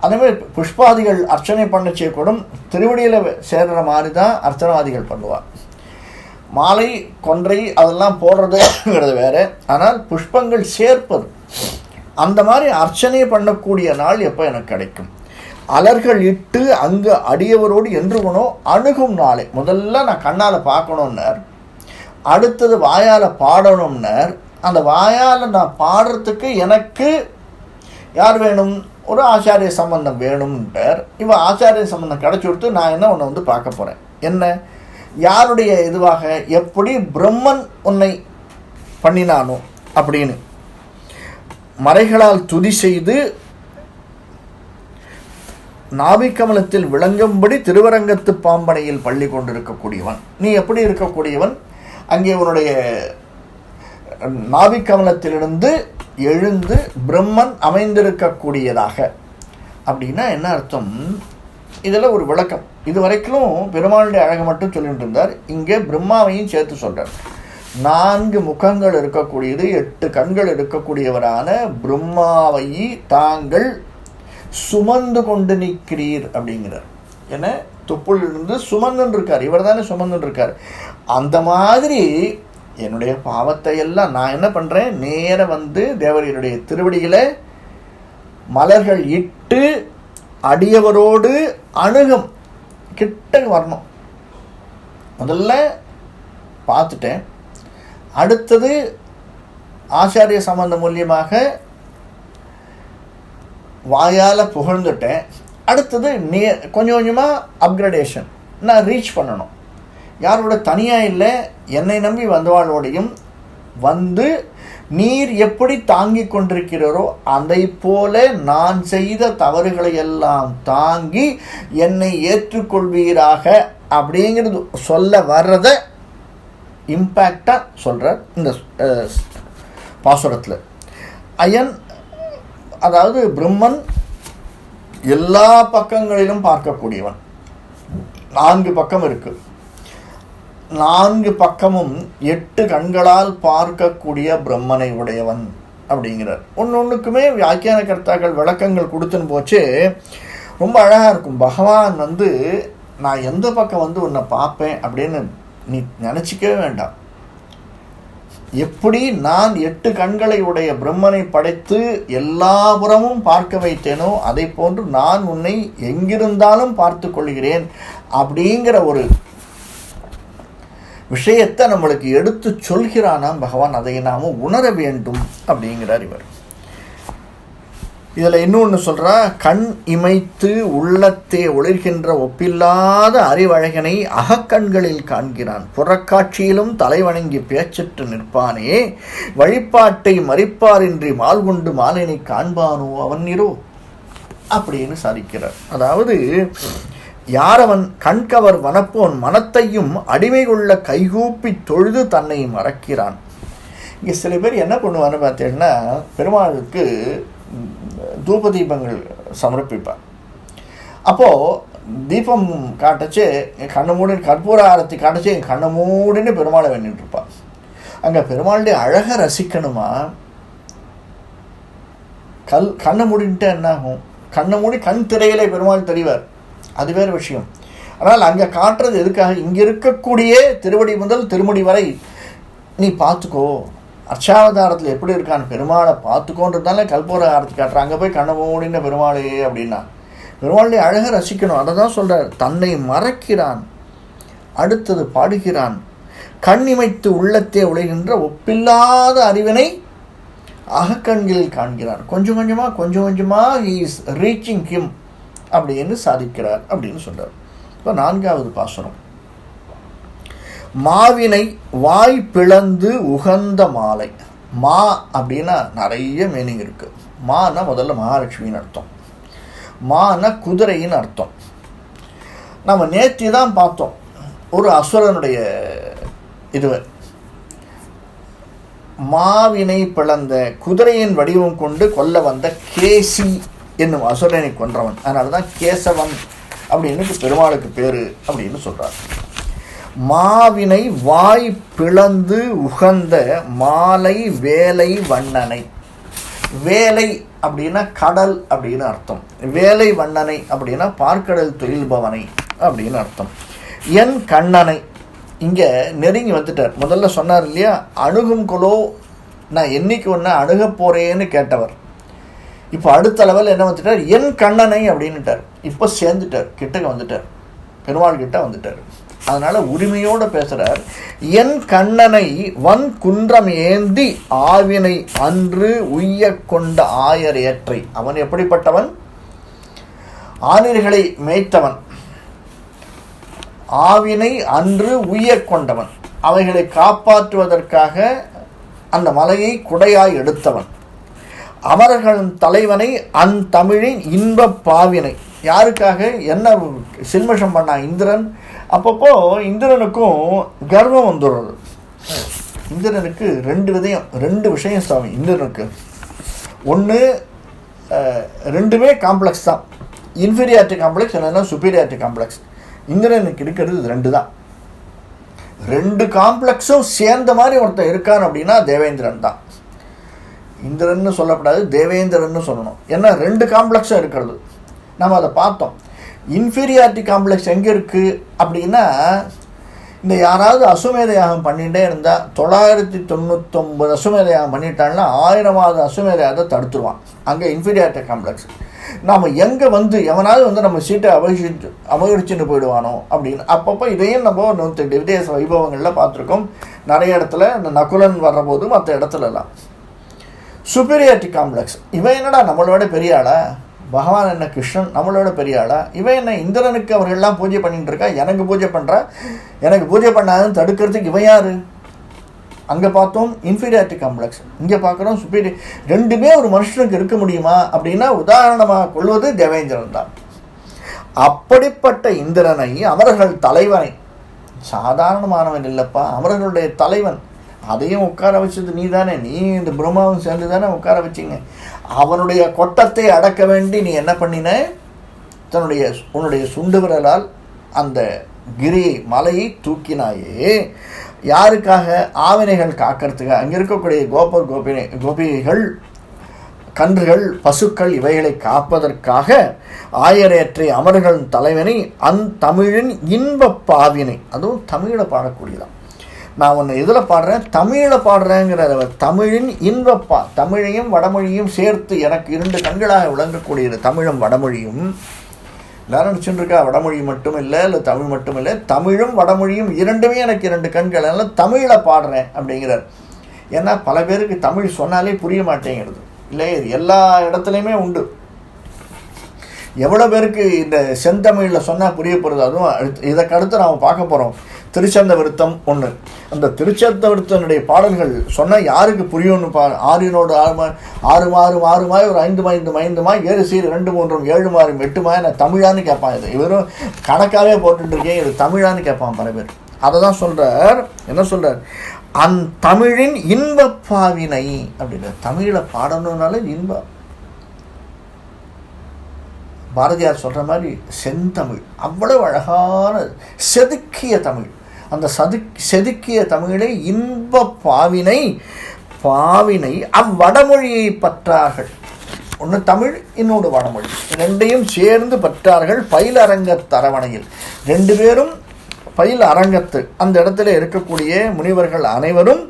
S1: அதேமாதிரி புஷ்பாதிகள் அர்ச்சனை பண்ணச்சே கூட திருவடியில் சேர்கிற மாதிரி தான் அர்ச்சனாதிகள் பண்ணுவாள். மாலை கொன்றை அதெல்லாம் போடுறதுங்கிறது வேறு, ஆனால் புஷ்பங்கள் சேர்ப்பது அந்த மாதிரி அர்ச்சனை பண்ணக்கூடிய நாள் எப்போ எனக்கு கிடைக்கும்? அலர்கள் இட்டு அங்கு அடியவரோடு என்று அணுகும் நாளே. முதல்ல நான் கண்ணால் பார்க்கணுன்னார், அடுத்தது வாயால் பாடணும்னார். அந்த வாயால் நான் பாடுறதுக்கு எனக்கு யார் வேணும்? ஒரு ஆச்சாரிய சம்பந்தம் வேணும்ன்றார். இவன் ஆச்சாரிய சம்பந்தம் கிடச்சி கொடுத்து நான் என்ன உன்னை பார்க்க போகிறேன், என்ன யாருடைய இதுவாக, எப்படி பிரம்மன் உன்னை பண்ணினானோ அப்படின்னு மறைகளால் துதி செய்து நாபிக்கமலத்தில் விளங்கும்படி திருவரங்கத்து பாம்பனையில் பள்ளி கொண்டிருக்கக்கூடியவன். நீ எப்படி இருக்கக்கூடியவன்? அங்கே உன்னுடைய நாபிக்கமலத்திலிருந்து எழுந்து பிரம்மன் அமைந்திருக்கக்கூடியதாக. அப்படின்னா என்ன அர்த்தம்? இதில் ஒரு விளக்கம். இது வரைக்கும் பெருமாளுடைய அழகை மட்டும் சொல்லிட்டு இருந்தார். இங்கே பிரம்மாவையும் சேர்த்து சொல்கிறார். 4 முகங்கள் இருக்கக்கூடியது, 8 கண்கள் இருக்கக்கூடியவரான பிரம்மாவை தாங்கள் சுமந்து கொண்டு நிற்கிறீர் அப்படிங்கிறார். ஏன்னா தொப்புளிலிருந்து சுமந்துன்னு இருக்கார், இவர் தானே சுமந்துன்னு இருக்கார். அந்த மாதிரி என்னுடைய பாவத்தை எல்லாம் நான் என்ன பண்ணுறேன், நேர தேவரையருடைய திருவடியில் மலர்கள் இட்டு அடியவரோடு அணுகம் கிட்ட வரணும். முதல்ல பார்த்துட்டேன், அடுத்தது ஆச்சாரிய சம்பந்த மூலியமாக வாயால் புகழ்ந்துட்டேன், அடுத்தது கொஞ்சம் கொஞ்சமாக அப்கிரேடேஷன் நான் ரீச் பண்ணணும். யாரோட தனியாக இல்லை, என்னை நம்பி வந்தவாளோடையும் நீர் எப்படி தாங்கிக் கொண்டிருக்கிறோ அதை போல நான் செய்த தவறுகளை எல்லாம் தாங்கி என்னை ஏற்றுக்கொள்வீராக அப்படிங்கிறது சொல்ல வர்றத இம்பேக்டா சொல்றார் இந்த பாசுரத்தில். அயன் அதாவது பிரம்மன் எல்லா பக்கங்களிலும் பார்க்கக்கூடியவன். 4 பக்கம் இருக்கு. 4 பக்கமும் 8 கண்களால் பார்க்கக்கூடிய பிரம்மனை உடையவன் அப்படிங்கிறார். ஒன்றுக்குமே வியாக்கியான கர்த்தாக்கள் விளக்கங்கள் கொடுத்துன்னு போச்சு. ரொம்ப அழகாக இருக்கும். பகவான் நான் எந்த பக்கம் உன்னை பார்ப்பேன் அப்படின்னு நீ நினச்சிக்கவே வேண்டாம். எப்படி நான் 8 கண்களை உடைய பிரம்மனை படைத்து எல்லா புறமும் பார்க்க வைத்தேனோ அதை போன்று நான் உன்னை எங்கிருந்தாலும் பார்த்து கொள்கிறேன் அப்படிங்கிற ஒரு விஷயத்தை நம்மளுக்கு எடுத்து சொல்கிறானாம் பகவான். அதை நாம உணர வேண்டும் அப்படிங்கிறார் இவர். இதில் இன்னொன்று சொல்கிறா, கண் இமைத்து உள்ளத்தே ஒளிர்கின்ற ஒப்பில்லாத அறிவழகனை அகக்கண்களில் காண்கிறான். புறக்காட்சியிலும் தலைவணங்கி பேச்சற்று நிற்பானே, வழிபாட்டை மறிப்பாரின்றி மால் கொண்டு மாலினை காண்பானோ அவன் இரோ அப்படின்னு சாதிக்கிறார். அதாவது யாரவன் கண்கவர் வனப்போன் மனத்தையும் அடிமை கொள்ள கைகூப்பி தொழுது தன்னை மறக்கிறான். இங்கே சில பேர் என்ன பண்ணுவான்னு பார்த்தீங்கன்னா, பெருமாளுக்கு தூப தீபங்கள் சமர்ப்பிப்பார். அப்போது தீபம் காட்டச்சு கண்ணை மூடி, கற்பூர ஆரத்தி காட்டச்சு கண்ணை மூடின்னு பெருமாளை வேண்டிட்டுருப்பாள். அங்கே பெருமாளுடைய அழகை ரசிக்கணுமா? கண்ணை மூடின்ட்டு என்ன ஆகும்? கண்ணை மூடி கண் திரையிலே பெருமாள் தெரிவார், அது வேறு விஷயம். ஆனால் அங்கே காட்டுறது எதுக்காக? இங்கே இருக்கக்கூடிய திருவடி முதல் திருமுடி வரை நீ பார்த்துக்கோ, அர்ச்சாவதாரத்தில் எப்படி இருக்கான்னு பெருமாளை பார்த்துக்கோன்றதுனால கல்பூர ஆரத்தி காட்டுறான். அங்கே போய் கண்ணை மூடின பெருமாளே அப்படின்னா பெருமாளுடைய அழகை ரசிக்கணும். அதை தான் சொல்கிறார். தன்னை மறக்கிறான், அடுத்தது பாடுகிறான். கண்ணிமைத்து உள்ளத்தே ஒளிகின்ற ஒப்பில்லாத அறிவினை அகக்கண்களில் காண்கிறான். கொஞ்சம் கொஞ்சமாக he is reaching him அப்படின்னு சாதிக்கிறார் அப்படின்னு சொல்றார். இப்போ 4வது பாசுரம். மாவினை வாய் பிளந்து உகந்த மாலை. மா அப்படின்னா நிறைய மீனிங் இருக்கு. மானா முதல்ல மகாலட்சுமின்னு அர்த்தம், மானா குதிரைன்னு அர்த்தம். நம்ம நேற்று தான் பார்த்தோம் ஒரு அசுரனுடைய இதுவை. மாவினை பிளந்த குதிரையின் வடிவம் கொண்டு கொல்ல வந்த கேசி என்னும் அசுரனை கொன்றவன். அதனால தான் கேசவன் அப்படின்னு பெருமாளுக்கு பேரு அப்படின்னு சொல்றார். மாவினை வாய் பிளந்து உகந்த மாலை வேலை வண்ணனை. வேலை அப்படின்னா கடல் அப்படின்னு அர்த்தம், வேலை வண்ணனை அப்படின்னா பார்க்கடல் தொழில்பவனை அப்படின்னு அர்த்தம். என் கண்ணனை இங்கே நெருங்கி வந்துட்டார். முதல்ல சொன்னார் இல்லையா, அணுகும் கொலோ, நான் என்னைக்கு ஒன்று அணுக போறேன்னு கேட்டவர். இப்போ அடுத்த லெவல் என்ன வந்துட்டார், என் கண்ணனை அப்படின்னுட்டார். இப்போ சேர்ந்துட்டார், கிட்டக்க வந்துட்டார், பெருமாள் கிட்ட வந்துட்டார். அதனால உரிமையோடு பேசுறார். என் கண்ணனை வன் குன்றம் ஏந்தி ஆவினை அன்று உய்ய கொண்ட ஆயர் ஏற்றை. அவன் எப்படிப்பட்டவன்? ஆணிர்களை மேய்த்தவன், ஆவினை அன்று உய்ய கொண்டவன், அவைகளை காப்பாற்றுவதற்காக அந்த மலையை குடையாய் எடுத்தவன், அமரர்களின் தலைவனை அந்தமிழின் இன்ப பாவினை. யாருக்காக என்ன சில்மிஷம் பண்ணா இந்திரன்? அப்பப்போ இந்திரனுக்கும் கர்வம் வந்துடுறது. இந்திரனுக்கு 2 விஷயம் சுவாமி இந்திரனுக்கு. ஒன்று, ரெண்டுமே காம்ப்ளெக்ஸ் தான், இன்ஃபீரியாரிட்டி காம்ப்ளெக்ஸ் இல்லைன்னா சுப்பீரியாரிட்டி காம்ப்ளெக்ஸ். இந்திரனுக்கு இருக்கிறது 2 தான். 2 காம்ப்ளெக்ஸும் சேர்ந்த மாதிரி ஒருத்தர் இருக்கான் அப்படின்னா தேவேந்திரன் தான். இந்திரன்னு சொல்லப்படாது, தேவேந்திரன்னு சொல்லணும். ஏன்னா 2 காம்ப்ளெக்ஸும் இருக்கிறது. நம்ம அதை பார்த்தோம். இன்ஃபீரியாரிட்டி காம்ப்ளெக்ஸ் எங்கே இருக்குது அப்படின்னா, இந்த யாராவது அசுமேத யாகம் பண்ணிகிட்டே இருந்தால் 999 அசுமேத யாகம் பண்ணிட்டாங்கன்னா 1000வது அசுமேத யாகத்தை தடுத்துருவான். அங்கே இன்ஃபீரியாரிட்டி காம்ப்ளெக்ஸ். நாம் எங்கே எவனாவது நம்ம சீட்டை அபகரிச்சுட்டு போயிடுவானோ அப்படின்னு அப்பப்போ இதையும் நம்ம 108 விதேச வைபவங்களில் பார்த்துருக்கோம். நிறைய இடத்துல இந்த நகுலன் வர்றபோது மற்ற இடத்துலலாம். Superiority complex. இவன் என்னடா நம்மளோட பெரிய ஆளா, பகவான் என்ன கிருஷ்ணன் நம்மளோட பெரிய ஆளா, இவன் என்ன இந்திரனுக்கு அவர்கள்லாம் பூஜை பண்ணிட்டு இருக்கா, எனக்கு பூஜை பண்ணுறா, எனக்கு பூஜை பண்ணாதுன்னு தடுக்கிறதுக்கு இவன் யாரு அங்கே பார்த்தோம் இன்ஃபீரியாரிட்டி காம்ப்ளெக்ஸ், இங்கே பார்க்குறோம் சுப்பீரியர். ரெண்டுமே ஒரு மனுஷனுக்கு இருக்க முடியுமா அப்படின்னா உதாரணமாக கொள்வது தேவேந்திரன் தான். அப்படிப்பட்ட இந்திரனை, அமரர்கள் தலைவனை, சாதாரணமானவன் இல்லைப்பா, அமரர்களுடைய தலைவன், அதையும் உட்கார வச்சது நீ தானே, நீ இந்த பிரம்மாவும் சேர்ந்து தானே உட்கார வச்சிங்க. அவனுடைய கொட்டத்தை அடக்க வேண்டி நீ என்ன பண்ணின, உன்னுடைய சுண்டு விரலால் அந்த கிரியை மலையை தூக்கினாயே. யாருக்காக? ஆவினைகள் காக்கிறதுக்காக. அங்கே இருக்கக்கூடிய கோபிகள், கன்றுகள், பசுக்கள் இவைகளை காப்பதற்காக ஆயரேற்றை அமர்கள் தலைவனை தமிழின் இன்பப் பாவினை, அதுவும் தமிழில் பாடக்கூடியதான். நான் ஒன்று இதில் பாடுறேன், தமிழில் பாடுறேங்கிறத தமிழின் இன்பப்பா, தமிழையும் வடமொழியும் சேர்த்து எனக்கு 2 கண்களாக விளங்கக்கூடியது தமிழும் வடமொழியும். எல்லாரும் நினச்சுருக்கா வடமொழி மட்டும் இல்லை, இல்லை தமிழ் மட்டும் இல்லை, தமிழும் வடமொழியும் இரண்டுமே எனக்கு 2 கண்கள், அதனால் தமிழில் பாடுறேன் அப்படிங்கிறார். ஏன்னா பல பேருக்கு தமிழ் சொன்னாலே புரிய மாட்டேங்கிறது இல்லை, எல்லா இடத்துலையுமே உண்டு. எவ்வளோ பேருக்கு இந்த செந்தமிழில் சொன்னால் புரிய போகிறது. அதுவும் இதற்கடுத்து நாம் பார்க்க போகிறோம் திருச்சந்த விருத்தம் 1. அந்த திருச்சந்த விருத்தனுடைய பாடல்கள் சொன்னால் யாருக்கு புரியும்னு 6 ஒரு 5 7 சீர் 2 3 7 8 நான் தமிழான்னு கேட்பான். இது இவரும் கணக்காகவே போட்டுருக்கேன், இது தமிழான்னு கேட்பான் பல பேர். அதை தான் சொல்கிறார். என்ன சொல்கிறார்? தமிழின் இன்பப்பாவினை அப்படின்ற தமிழில் பாடணுன்னால இன்பம். பாரதியார் சொல்கிற மாதிரி செந்தமிழ் அவ்வளவு அழகான செதுக்கிய தமிழ். அந்த செதுக்கிய தமிழை இன்பப்பாவினை அவ்வடமொழியை பற்றார்கள். ஒன்று தமிழ், இன்னொன்று வடமொழி, ரெண்டையும் சேர்ந்து பற்றார்கள். பயில் அரங்க தரவணையில் 2 பேரும் பயில் அரங்கத்து அந்த இடத்துல இருக்கக்கூடிய முனிவர்கள் அனைவரும்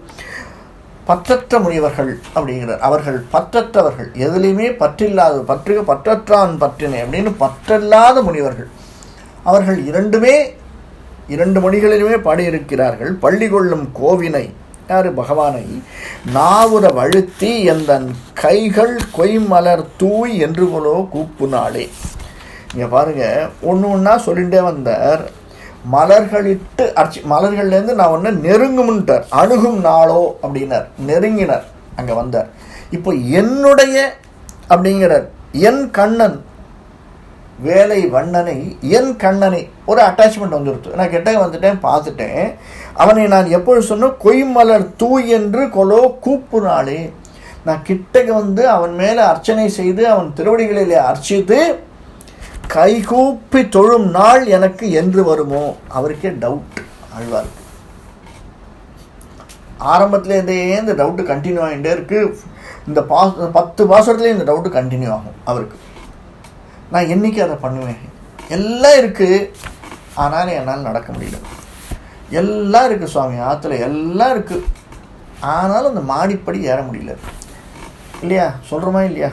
S1: பற்றற்ற முனிவர்கள் அப்படிங்கிறார். அவர்கள் பற்றற்றவர்கள், எதுலேயுமே பற்றில்லாத, பற்றற்றான் பற்றினை அப்படின்னு பற்றில்லாத முனிவர்கள். அவர்கள் 2 மொழிகளிலுமே பாடியிருக்கிறார்கள். பள்ளி கொள்ளும் கோவினை, யார்? பகவானை, நாவுற வழுத்தி எந்தன் கைகள் கொய்மலர் தூய் என்று போலோ கூப்பு நாளே. இங்கே பாருங்கள், ஒன்று சொல்லிகிட்டே வந்தார். மலர்களிட்டு மலர்கள்லேருந்து நான் ஒன்று நெருங்கும்ன்ட்டார். அணுகும் நாளோ அப்படின்னார், நெருங்கினார், அங்கே வந்தார். இப்போ என்னுடைய அப்படிங்கிறார். என் கண்ணன் வேலை வண்ணனை, என் கண்ணனை, ஒரு அட்டாச்மெண்ட் வந்துடுத்து. நான் கிட்ட வந்துட்டேன், பார்த்துட்டேன். அவனை நான் எப்பொழுது சொன்னோம்? கொய்மலர் தூய் என்று கொலோ கூப்பு நாளே. நான் கிட்டக்கு வந்து அவன் மேலே அர்ச்சனை செய்து அவன் திருவடிகளிலே அர்ச்சித்து கைகூப்பி தொழும் நாள் எனக்கு என்று வருமோ? அவருக்கே டவுட். ஆழ்வாருக்கு ஆரம்பத்துலேருந்தே இந்த டவுட்டு கண்டினியூ ஆகிட்டே இருக்கு. இந்த 10 பாசுரத்துலேயே இந்த டவுட்டு கண்டினியூ ஆகும் அவருக்கு. நான் என்னைக்கு அதை பண்ணுவேன்? எல்லாம் இருக்குது, ஆனாலும் என்னால் நடக்க முடியல. எல்லாம் இருக்குது சுவாமி, ஆற்றுல எல்லாம் இருக்குது, ஆனாலும் அந்த மாடிப்படி ஏற முடியல. இல்லையா? சொல்கிறோமா இல்லையா?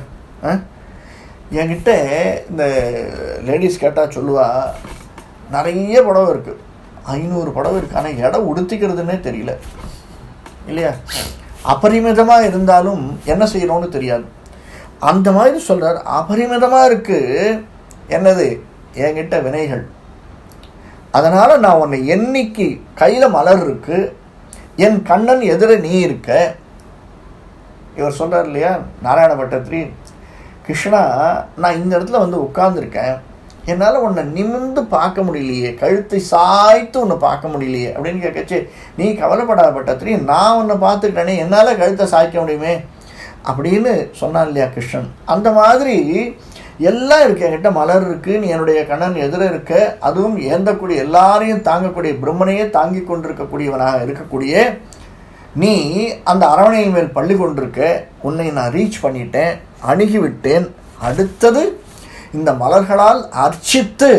S1: என்கிட்ட இந்த லேடிஸ் கேட்டால் சொல்லுவா, நிறைய புடவை இருக்குது, 500 புடவை இருக்குது, ஆனால் இடம் உடுத்திக்கிறதுனே தெரியல. இல்லையா? அபரிமிதமாக இருந்தாலும் என்ன செய்கிறோன்னு தெரியாது. அந்த மாதிரி சொல்கிறார். அபரிமிதமாக இருக்குது, என்னது? என்கிட்ட வினைகள். அதனால் நான் உன்னை என்னைக்கு கையில் மலர் இருக்கு, என் கண்ணன் எதிர நீ இருக்க. இவர் சொல்கிறார் இல்லையா, நாராயண பட்டத்திரி, கிருஷ்ணா, நான் இந்த இடத்துல வந்து உட்கார்ந்துருக்கேன், என்னால் உன்னை நிமிர்ந்து பார்க்க முடியலையே, கழுத்தை சாய்த்து உன்னை பார்க்க முடியலையே அப்படின்னு கேட்கச்சு. நீ கவலைப்படாத பட்டத்திரி, நான் உன்னை பார்த்துக்கிட்டேனே, என்னால் கழுத்தை சாய்க்க முடியுமே அப்படின்னு சொன்னான் இல்லையா கிருஷ்ணன். அந்த மாதிரி எல்லாம் இருக்குது, என்கிட்ட மலர் இருக்குது, நீ என்னுடைய கண்ணன் எதிர இருக்க, அதுவும் ஏந்தக்கூடிய எல்லாரையும் தாங்கக்கூடிய பிரம்மனையே தாங்கி கொண்டிருக்கக்கூடியவனாக இருக்கக்கூடிய நீ அந்த அரவணையின் மேல் பள்ளி கொண்டிருக்க. உன்னை நான் ரீச் பண்ணிட்டேன், அணுகிவிட்டேன். அடுத்தது இந்த மலர்களால் அர்ச்சித்து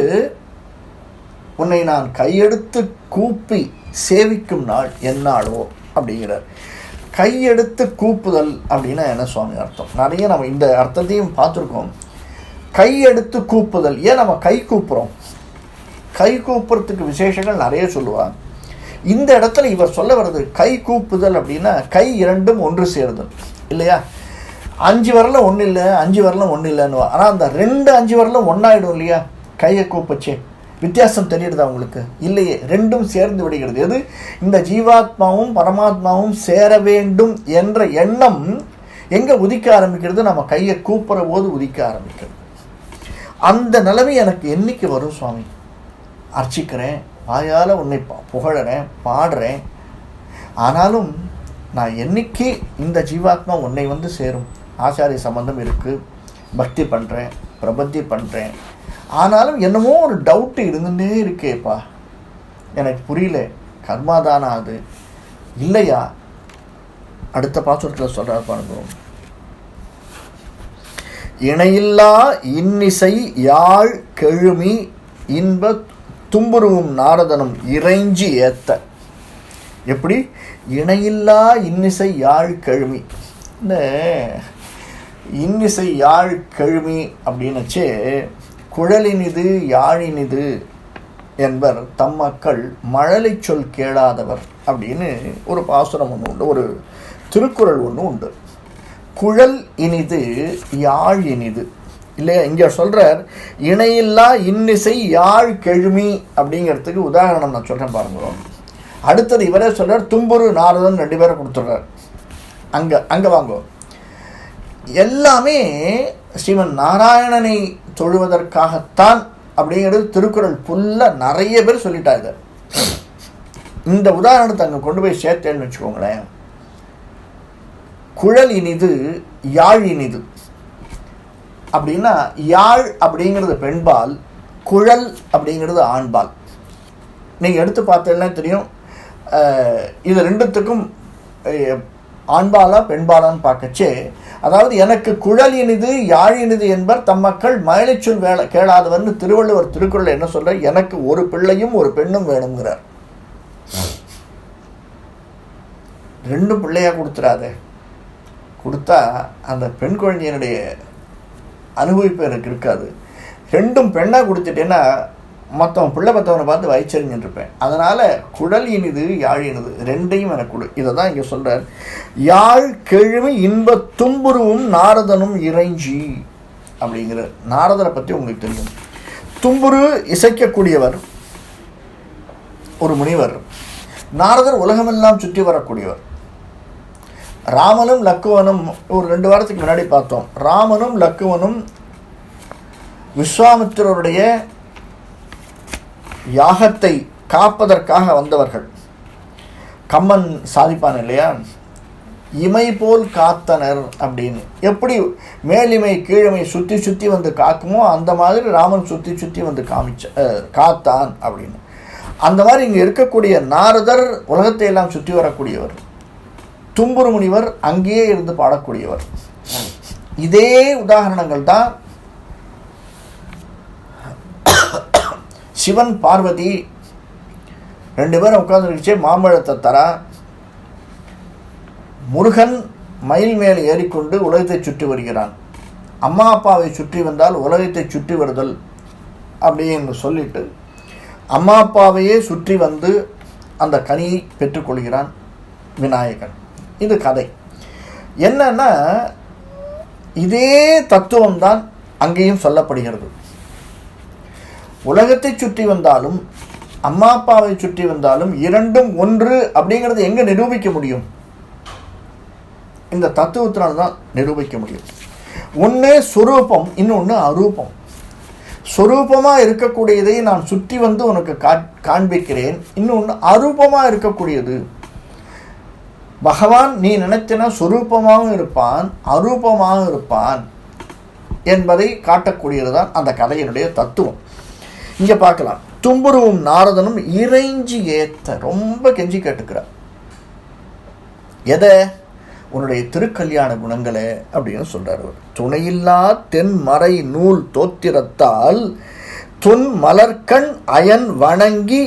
S1: உன்னை நான் கையெடுத்து கூப்பி சேவிக்கும் நாள் என்னாளோ அப்படிங்கிறார். கையெடுத்து கூப்புதல் அப்படின்னா என்ன சுவாமி அர்த்தம்? நிறைய நம்ம இந்த அர்த்தத்தையும் பார்த்துருக்கோம். கையெடுத்து கூப்புதல், ஏன் நம்ம கை கூப்புறோம்? கை கூப்புறதுக்கு விசேஷங்கள் நிறைய சொல்லுவாங்க. இந்த இடத்துல இவர் சொல்ல வர்றது கை கூப்புதல் அப்படின்னா கை 2 ஒன்று சேருதல் இல்லையா? 5 விரலும் ஒன்றும் இல்லை, 5 விரலும் ஒன்றும் இல்லைன்னுவா. ஆனால் அந்த 2 5 விரலும் ஒன்றாயிடும் இல்லையா கையை கூப்பச்சே. வித்தியாசம் தெரியுறதா உங்களுக்கு? இல்லையே. ரெண்டும் சேர்ந்து விடுகிறது. எது? இந்த ஜீவாத்மாவும் பரமாத்மாவும் சேர வேண்டும் என்ற எண்ணம் எங்கே உதிக்க ஆரம்பிக்கிறது? நம்ம கையை கூப்புற போது உதிக்க ஆரம்பிக்கிறது. அந்த நிலைமை எனக்கு என்னைக்கு வரும் சுவாமி? அர்ச்சிக்கிறேன், வாயால் உன்னை புகழறேன், பாடுறேன். ஆனாலும் நான் என்னைக்கு இந்த ஜீவாத்மா உன்னை வந்து சேரும்? ஆச்சாரிய சம்பந்தம் இருக்குது, பக்தி பண்ணுறேன், பிரபத்தி பண்ணுறேன். ஆனாலும் என்னமோ ஒரு டவுட்டு இருந்துகிட்டே இருக்கேப்பா, எனக்கு புரியல, கர்மாதானா அது இல்லையா? அடுத்த பாசுரத்தில் சொல்கிறார் பாருங்க. இணையில்லா இன்னிசை யாழ் கெழுமி இன்ப தும்புருவும் நாரதனும் இறைஞ்சி ஏத்த. எப்படி? இணையில்லா இன்னிசை யாழ் கெழுமி. இந்த இன்னிசை யாழ் கெழுமி அப்படின்னுச்சே, குழலினிது யாழினிது என்பர் தம் மக்கள் மழலை சொல் கேளாதவர் அப்படின்னு ஒரு பாசுரம் ஒன்று உண்டு, ஒரு திருக்குறள் ஒன்று உண்டு. குழல் இனிது யாழ் இனிது இல்லையா? இங்கே சொல்கிறார் இணையில்லா இன்னிசை யாழ் கெழுமி அப்படிங்கிறதுக்கு உதாரணம் நான் சொல்கிறேன் பாருங்க. அடுத்தது இவரே சொல்கிறார், தும்புரு நாரதன் 2 பேரை கொடுத்துட்றார். அங்கே வாங்க. எல்லாமே ஸ்ரீமன் நாராயணனை தொழுவதற்காகத்தான் அப்படிங்கிறது திருக்குறள் ஃபுல்லாக நிறைய பேர் சொல்லிட்டாங்க. இந்த உதாரணத்தை அங்கே கொண்டு போய் சேர்த்தேன்னு வச்சுக்கோங்களேன். குழல் இனிது யாழ் இனிது அப்படின்னா, யாழ் அப்படிங்கிறது பெண்பால், குழல் அப்படிங்கிறது ஆண்பால். நீங்கள் எடுத்து பார்த்தீங்கன்னா தெரியும். இது ரெண்டுத்துக்கும் ஆண்பாலா பெண்பாலான்னு பார்க்கச்சே, அதாவது எனக்கு குழல் இனிது யாழ் இனிது என்பர் தம் மக்கள் மயிலைச்சொல் கேளாதவர்னு திருவள்ளுவர் திருக்குறள் என்ன சொல்ற? எனக்கு ஒரு பிள்ளையும் ஒரு பெண்ணும் வேணுங்கிறார். 2 பிள்ளையா கொடுத்துறாதே. கொடுத்தா அந்த பெண் குழந்தையினுடைய அனுபவிப்பு எனக்கு இருக்காது. 2 பெண்ணாக கொடுத்துட்டேன்னா மற்றவன் பிள்ளை பற்றவனை பார்த்து வயிச்சறிஞ்சிருப்பேன். அதனால் குழல் இனிது யாழ் இனிது 2ஐயும் எனக்கு கொடு. இதை தான் இங்கே சொல்கிறார். யாழ் கெழுமி இன்ப தும்புருவும் நாரதனும் இறைஞ்சி அப்படிங்கிற. நாரதரை பற்றி உங்களுக்கு தெரியும். தும்புரு இசைக்கக்கூடியவர், ஒரு முனிவர். நாரதர் உலகமெல்லாம் சுற்றி வரக்கூடியவர். ராமனும் லக்குவனும் ஒரு 2 வாரத்துக்கு முன்னாடி பார்த்தோம். ராமனும் லக்குவனும் விஸ்வாமித்திரருடைய யாகத்தை காப்பதற்காக வந்தவர்கள். கம்மன் சாதிப்பான் இல்லையா, இமை போல் காத்தனர் அப்படின்னு. எப்படி மேலிமை கீழமை சுற்றி சுற்றி வந்து காக்குமோ அந்த மாதிரி ராமன் சுற்றி சுற்றி வந்து காத்தான் அப்படின்னு. அந்த மாதிரி இங்கே இருக்கக்கூடிய நாரதர் உலகத்தை எல்லாம் சுற்றி வரக்கூடியவர். தும்புரு முனிவர் அங்கேயே இருந்து பாடக்கூடியவர். இதே உதாரணங்கள் தான் சிவன் பார்வதி 2 பேரும் உட்கார்ந்துருச்சே, மாம்பழத்தை தரா. முருகன் மயில் மேல் ஏறிக்கொண்டு உலகத்தை சுற்றி வருகிறான். அம்மா அப்பாவை சுற்றி வந்தால் உலகத்தை சுற்றி வருதல் அப்படின்னு சொல்லிட்டு அம்மா அப்பாவையே சுற்றி வந்து அந்த கனியை பெற்றுக்கொள்கிறான் விநாயகன். இது கதை. என்னன்னா, இதே தத்துவம் தான் அங்கேயும் சொல்லப்படுகிறது. உலகத்தை சுற்றி வந்தாலும் அம்மா அப்பாவை சுற்றி வந்தாலும் 2ம் ஒன்று அப்படிங்கிறது எங்கே நிரூபிக்க முடியும்? இந்த தத்துவத்தினால தான் நிரூபிக்க முடியும். ஒன்று சொரூபம், இன்னொன்று அரூபம். சொரூபமாக இருக்கக்கூடியதை நான் சுற்றி வந்து உனக்கு காண்பிக்கிறேன். இன்னொன்று அரூபமாக இருக்கக்கூடியது. பகவான் நீ நினைச்சனா சொரூபமாகவும் இருப்பான், அரூபமாகவும் இருப்பான் என்பதை காட்டக்கூடியது தான் அந்த கதையினுடைய தத்துவம். இங்கே பார்க்கலாம். தும்புருவும் நாரதனும் இறைஞ்சி ஏத்த, ரொம்ப கெஞ்சி கேட்டுக்கிறார். எதை? உன்னுடைய திருக்கல்யாண குணங்களை அப்படின்னு சொல்றார். துணையில்லா தென்மறை நூல் தோத்திரத்தால் துன் மலர்கண் அயன் வணங்கி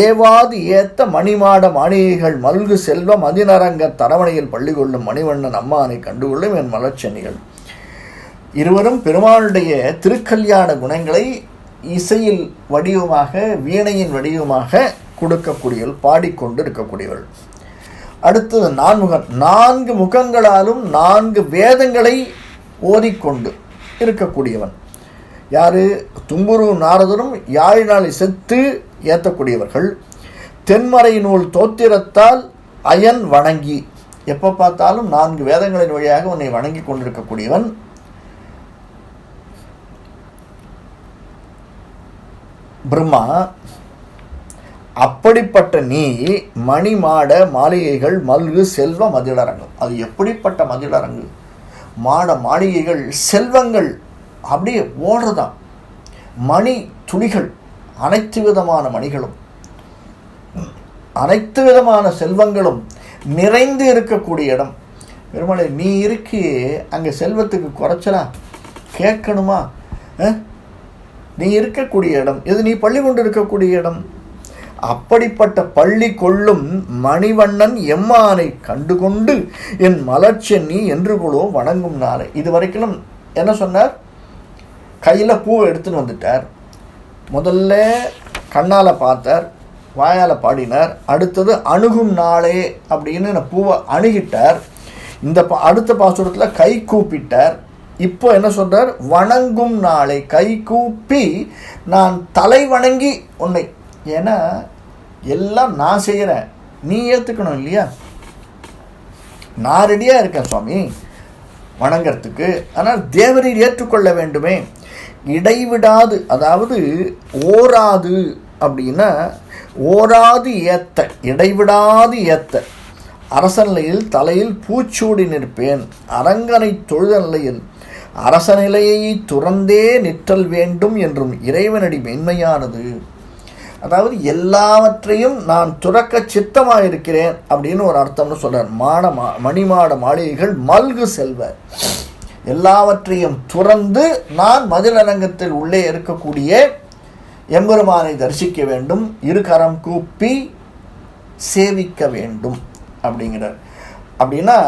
S1: ஏவாது ஏத்த மணிமாட மாளிகைகள் மல்கு செல்வம் அதிநரங்க தரவணையில் பள்ளி கொள்ளும் மணிவண்ணன் அம்மானை கண்டுகொள்ளும் என் மலர்ச்சென்னிகள். இருவரும் பெருமாளுடைய திருக்கல்யாண குணங்களை இசையில் வடிவமாக, வீணையின் வடிவமாக கொடுக்கக்கூடியவர்கள், பாடிக்கொண்டு இருக்கக்கூடியவர்கள். அடுத்தது 4 முகங்களாலும் 4 வேதங்களை ஓதிக்கொண்டு இருக்கக்கூடியவன். யார்? தும்புரு நாரதரும் யாழினால் இசைத்து ஏற்றக்கூடியவர்கள். தென்மறை நூல் தோத்திரத்தால் அயன் வணங்கி, எப்போ பார்த்தாலும் 4 வேதங்களின் வழியாக உன்னை வணங்கி கொண்டிருக்கக்கூடியவன். பிரம்மா, அப்படிப்பட்ட நீ மணி மாட மாளிகைகள் மல்கு செல்வ மதிலரங்கம். அது எப்படிப்பட்ட மதிலரங்கு? மாட மாளிகைகள், செல்வங்கள் அப்படியே ஓடுறதான், மணி துளிகள், அனைத்து விதமான மணிகளும் அனைத்து விதமான செல்வங்களும் நிறைந்து இருக்கக்கூடிய இடம். பெருமாளே, நீ இருக்கியே அங்கே செல்வத்துக்கு குறைச்சலா கேட்கணுமா? நீ இருக்கக்கூடிய இடம் இது, நீ பள்ளி கொண்டு இருக்கக்கூடிய இடம். அப்படிப்பட்ட பள்ளி கொள்ளும் மணிவண்ணன் எம்மானை கண்டுகொண்டு என் மலர்ச்சென்னி என்று கூட வணங்கும் நாளை. இது வரைக்கும் என்ன சொன்னார்? கையில் பூவை எடுத்துன்னு வந்துட்டார். முதல்ல கண்ணால் பார்த்தார், வாயால் பாடினார். அடுத்தது அணுகும் நாளே அப்படின்னு பூவை அணுகிட்டார். இந்த அடுத்த பாசுரத்தில் கை கூப்பிட்டார். இப்போ என்ன சொல்றார்? வணங்கும் நாளை, கை கூப்பி நான் தலை வணங்கி உன்னை. ஏன்னா எல்லாம் நான் செய்கிறேன், நீ ஏற்றுக்கணும் இல்லையா? நான் ரெடியாக இருக்கேன் சுவாமி வணங்கிறதுக்கு, ஆனால் தேவரீர் ஏற்றுக்கொள்ள வேண்டுமே. இடைவிடாது, அதாவது ஓராது அப்படின்னா ஓராது ஏத்த, இடைவிடாது ஏத்த. அரசநிலையில் தலையில் பூச்சூடி நிற்பேன், அரங்கனை தொழுத நிலையில் அரசநிலையை துறந்தே நிற்றல் வேண்டும் என்றும் இறைவனடி மென்மையானது. அதாவது எல்லாவற்றையும் நான் துறக்க சித்தமாயிருக்கிறேன் அப்படின்னு ஒரு அர்த்தம்னு சொல்றார். மணிமாட மாளிகைகள் மல்கு செல்வ, எல்லாவற்றையும் துறந்து நான் மதிலரங்கத்தில் உள்ளே இருக்கக்கூடிய எம்பெருமானை தரிசிக்க வேண்டும், இருகரம் கூப்பி சேவிக்க வேண்டும் அப்படிங்கிறார். அப்படின்னா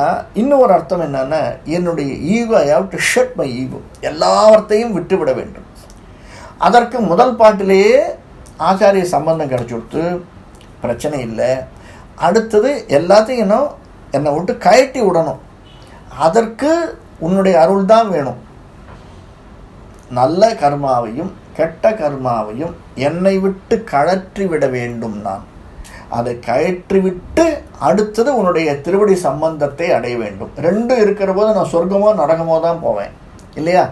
S1: இன்னொரு அர்த்தம் என்னன்னா, என்னுடைய ego, I have to shut my ego, எல்லாவற்றையும் விட்டுவிட வேண்டும். அதற்கு முதல் பாட்டிலேயே ஆச்சாரிய சம்பந்தம் கிடைச்சி கொடுத்து பிரச்சனை இல்லை. அடுத்தது எல்லாத்தையும் என்னை விட்டு கயட்டி விடணும். அதற்கு உன்னுடைய அருள் தான் வேணும். நல்ல கர்மாவையும் கெட்ட கர்மாவையும் என்னை விட்டு கழற்றி விட வேண்டும். நான் அதை கயற்றிவிட்டு அடுத்தது உன்னுடைய திருவடி சம்பந்தத்தை அடைய வேண்டும். ரெண்டும் இருக்கிற போது நான் சொர்க்கமோ நரகமோ தான் போவேன் இல்லையா?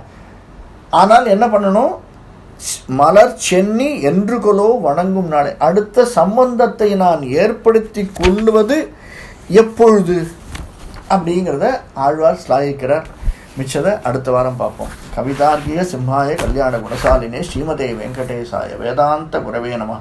S1: ஆனால் என்ன பண்ணணும்? மலர் சென்னி என்று கொலோ வணங்கும் நாளை, அடுத்த சம்பந்தத்தை நான் ஏற்படுத்தி கொள்வது எப்பொழுது அப்படிங்கிறத ஆழ்வார் ஸ்லாகிக்கிறார். மிச்சதை அடுத்த வாரம் பார்ப்போம். கவிதார்கிய சிம்ஹாய கல்யாண குணசாலினே ஸ்ரீமதே வெங்கடேசாய வேதாந்த குரவே நமः.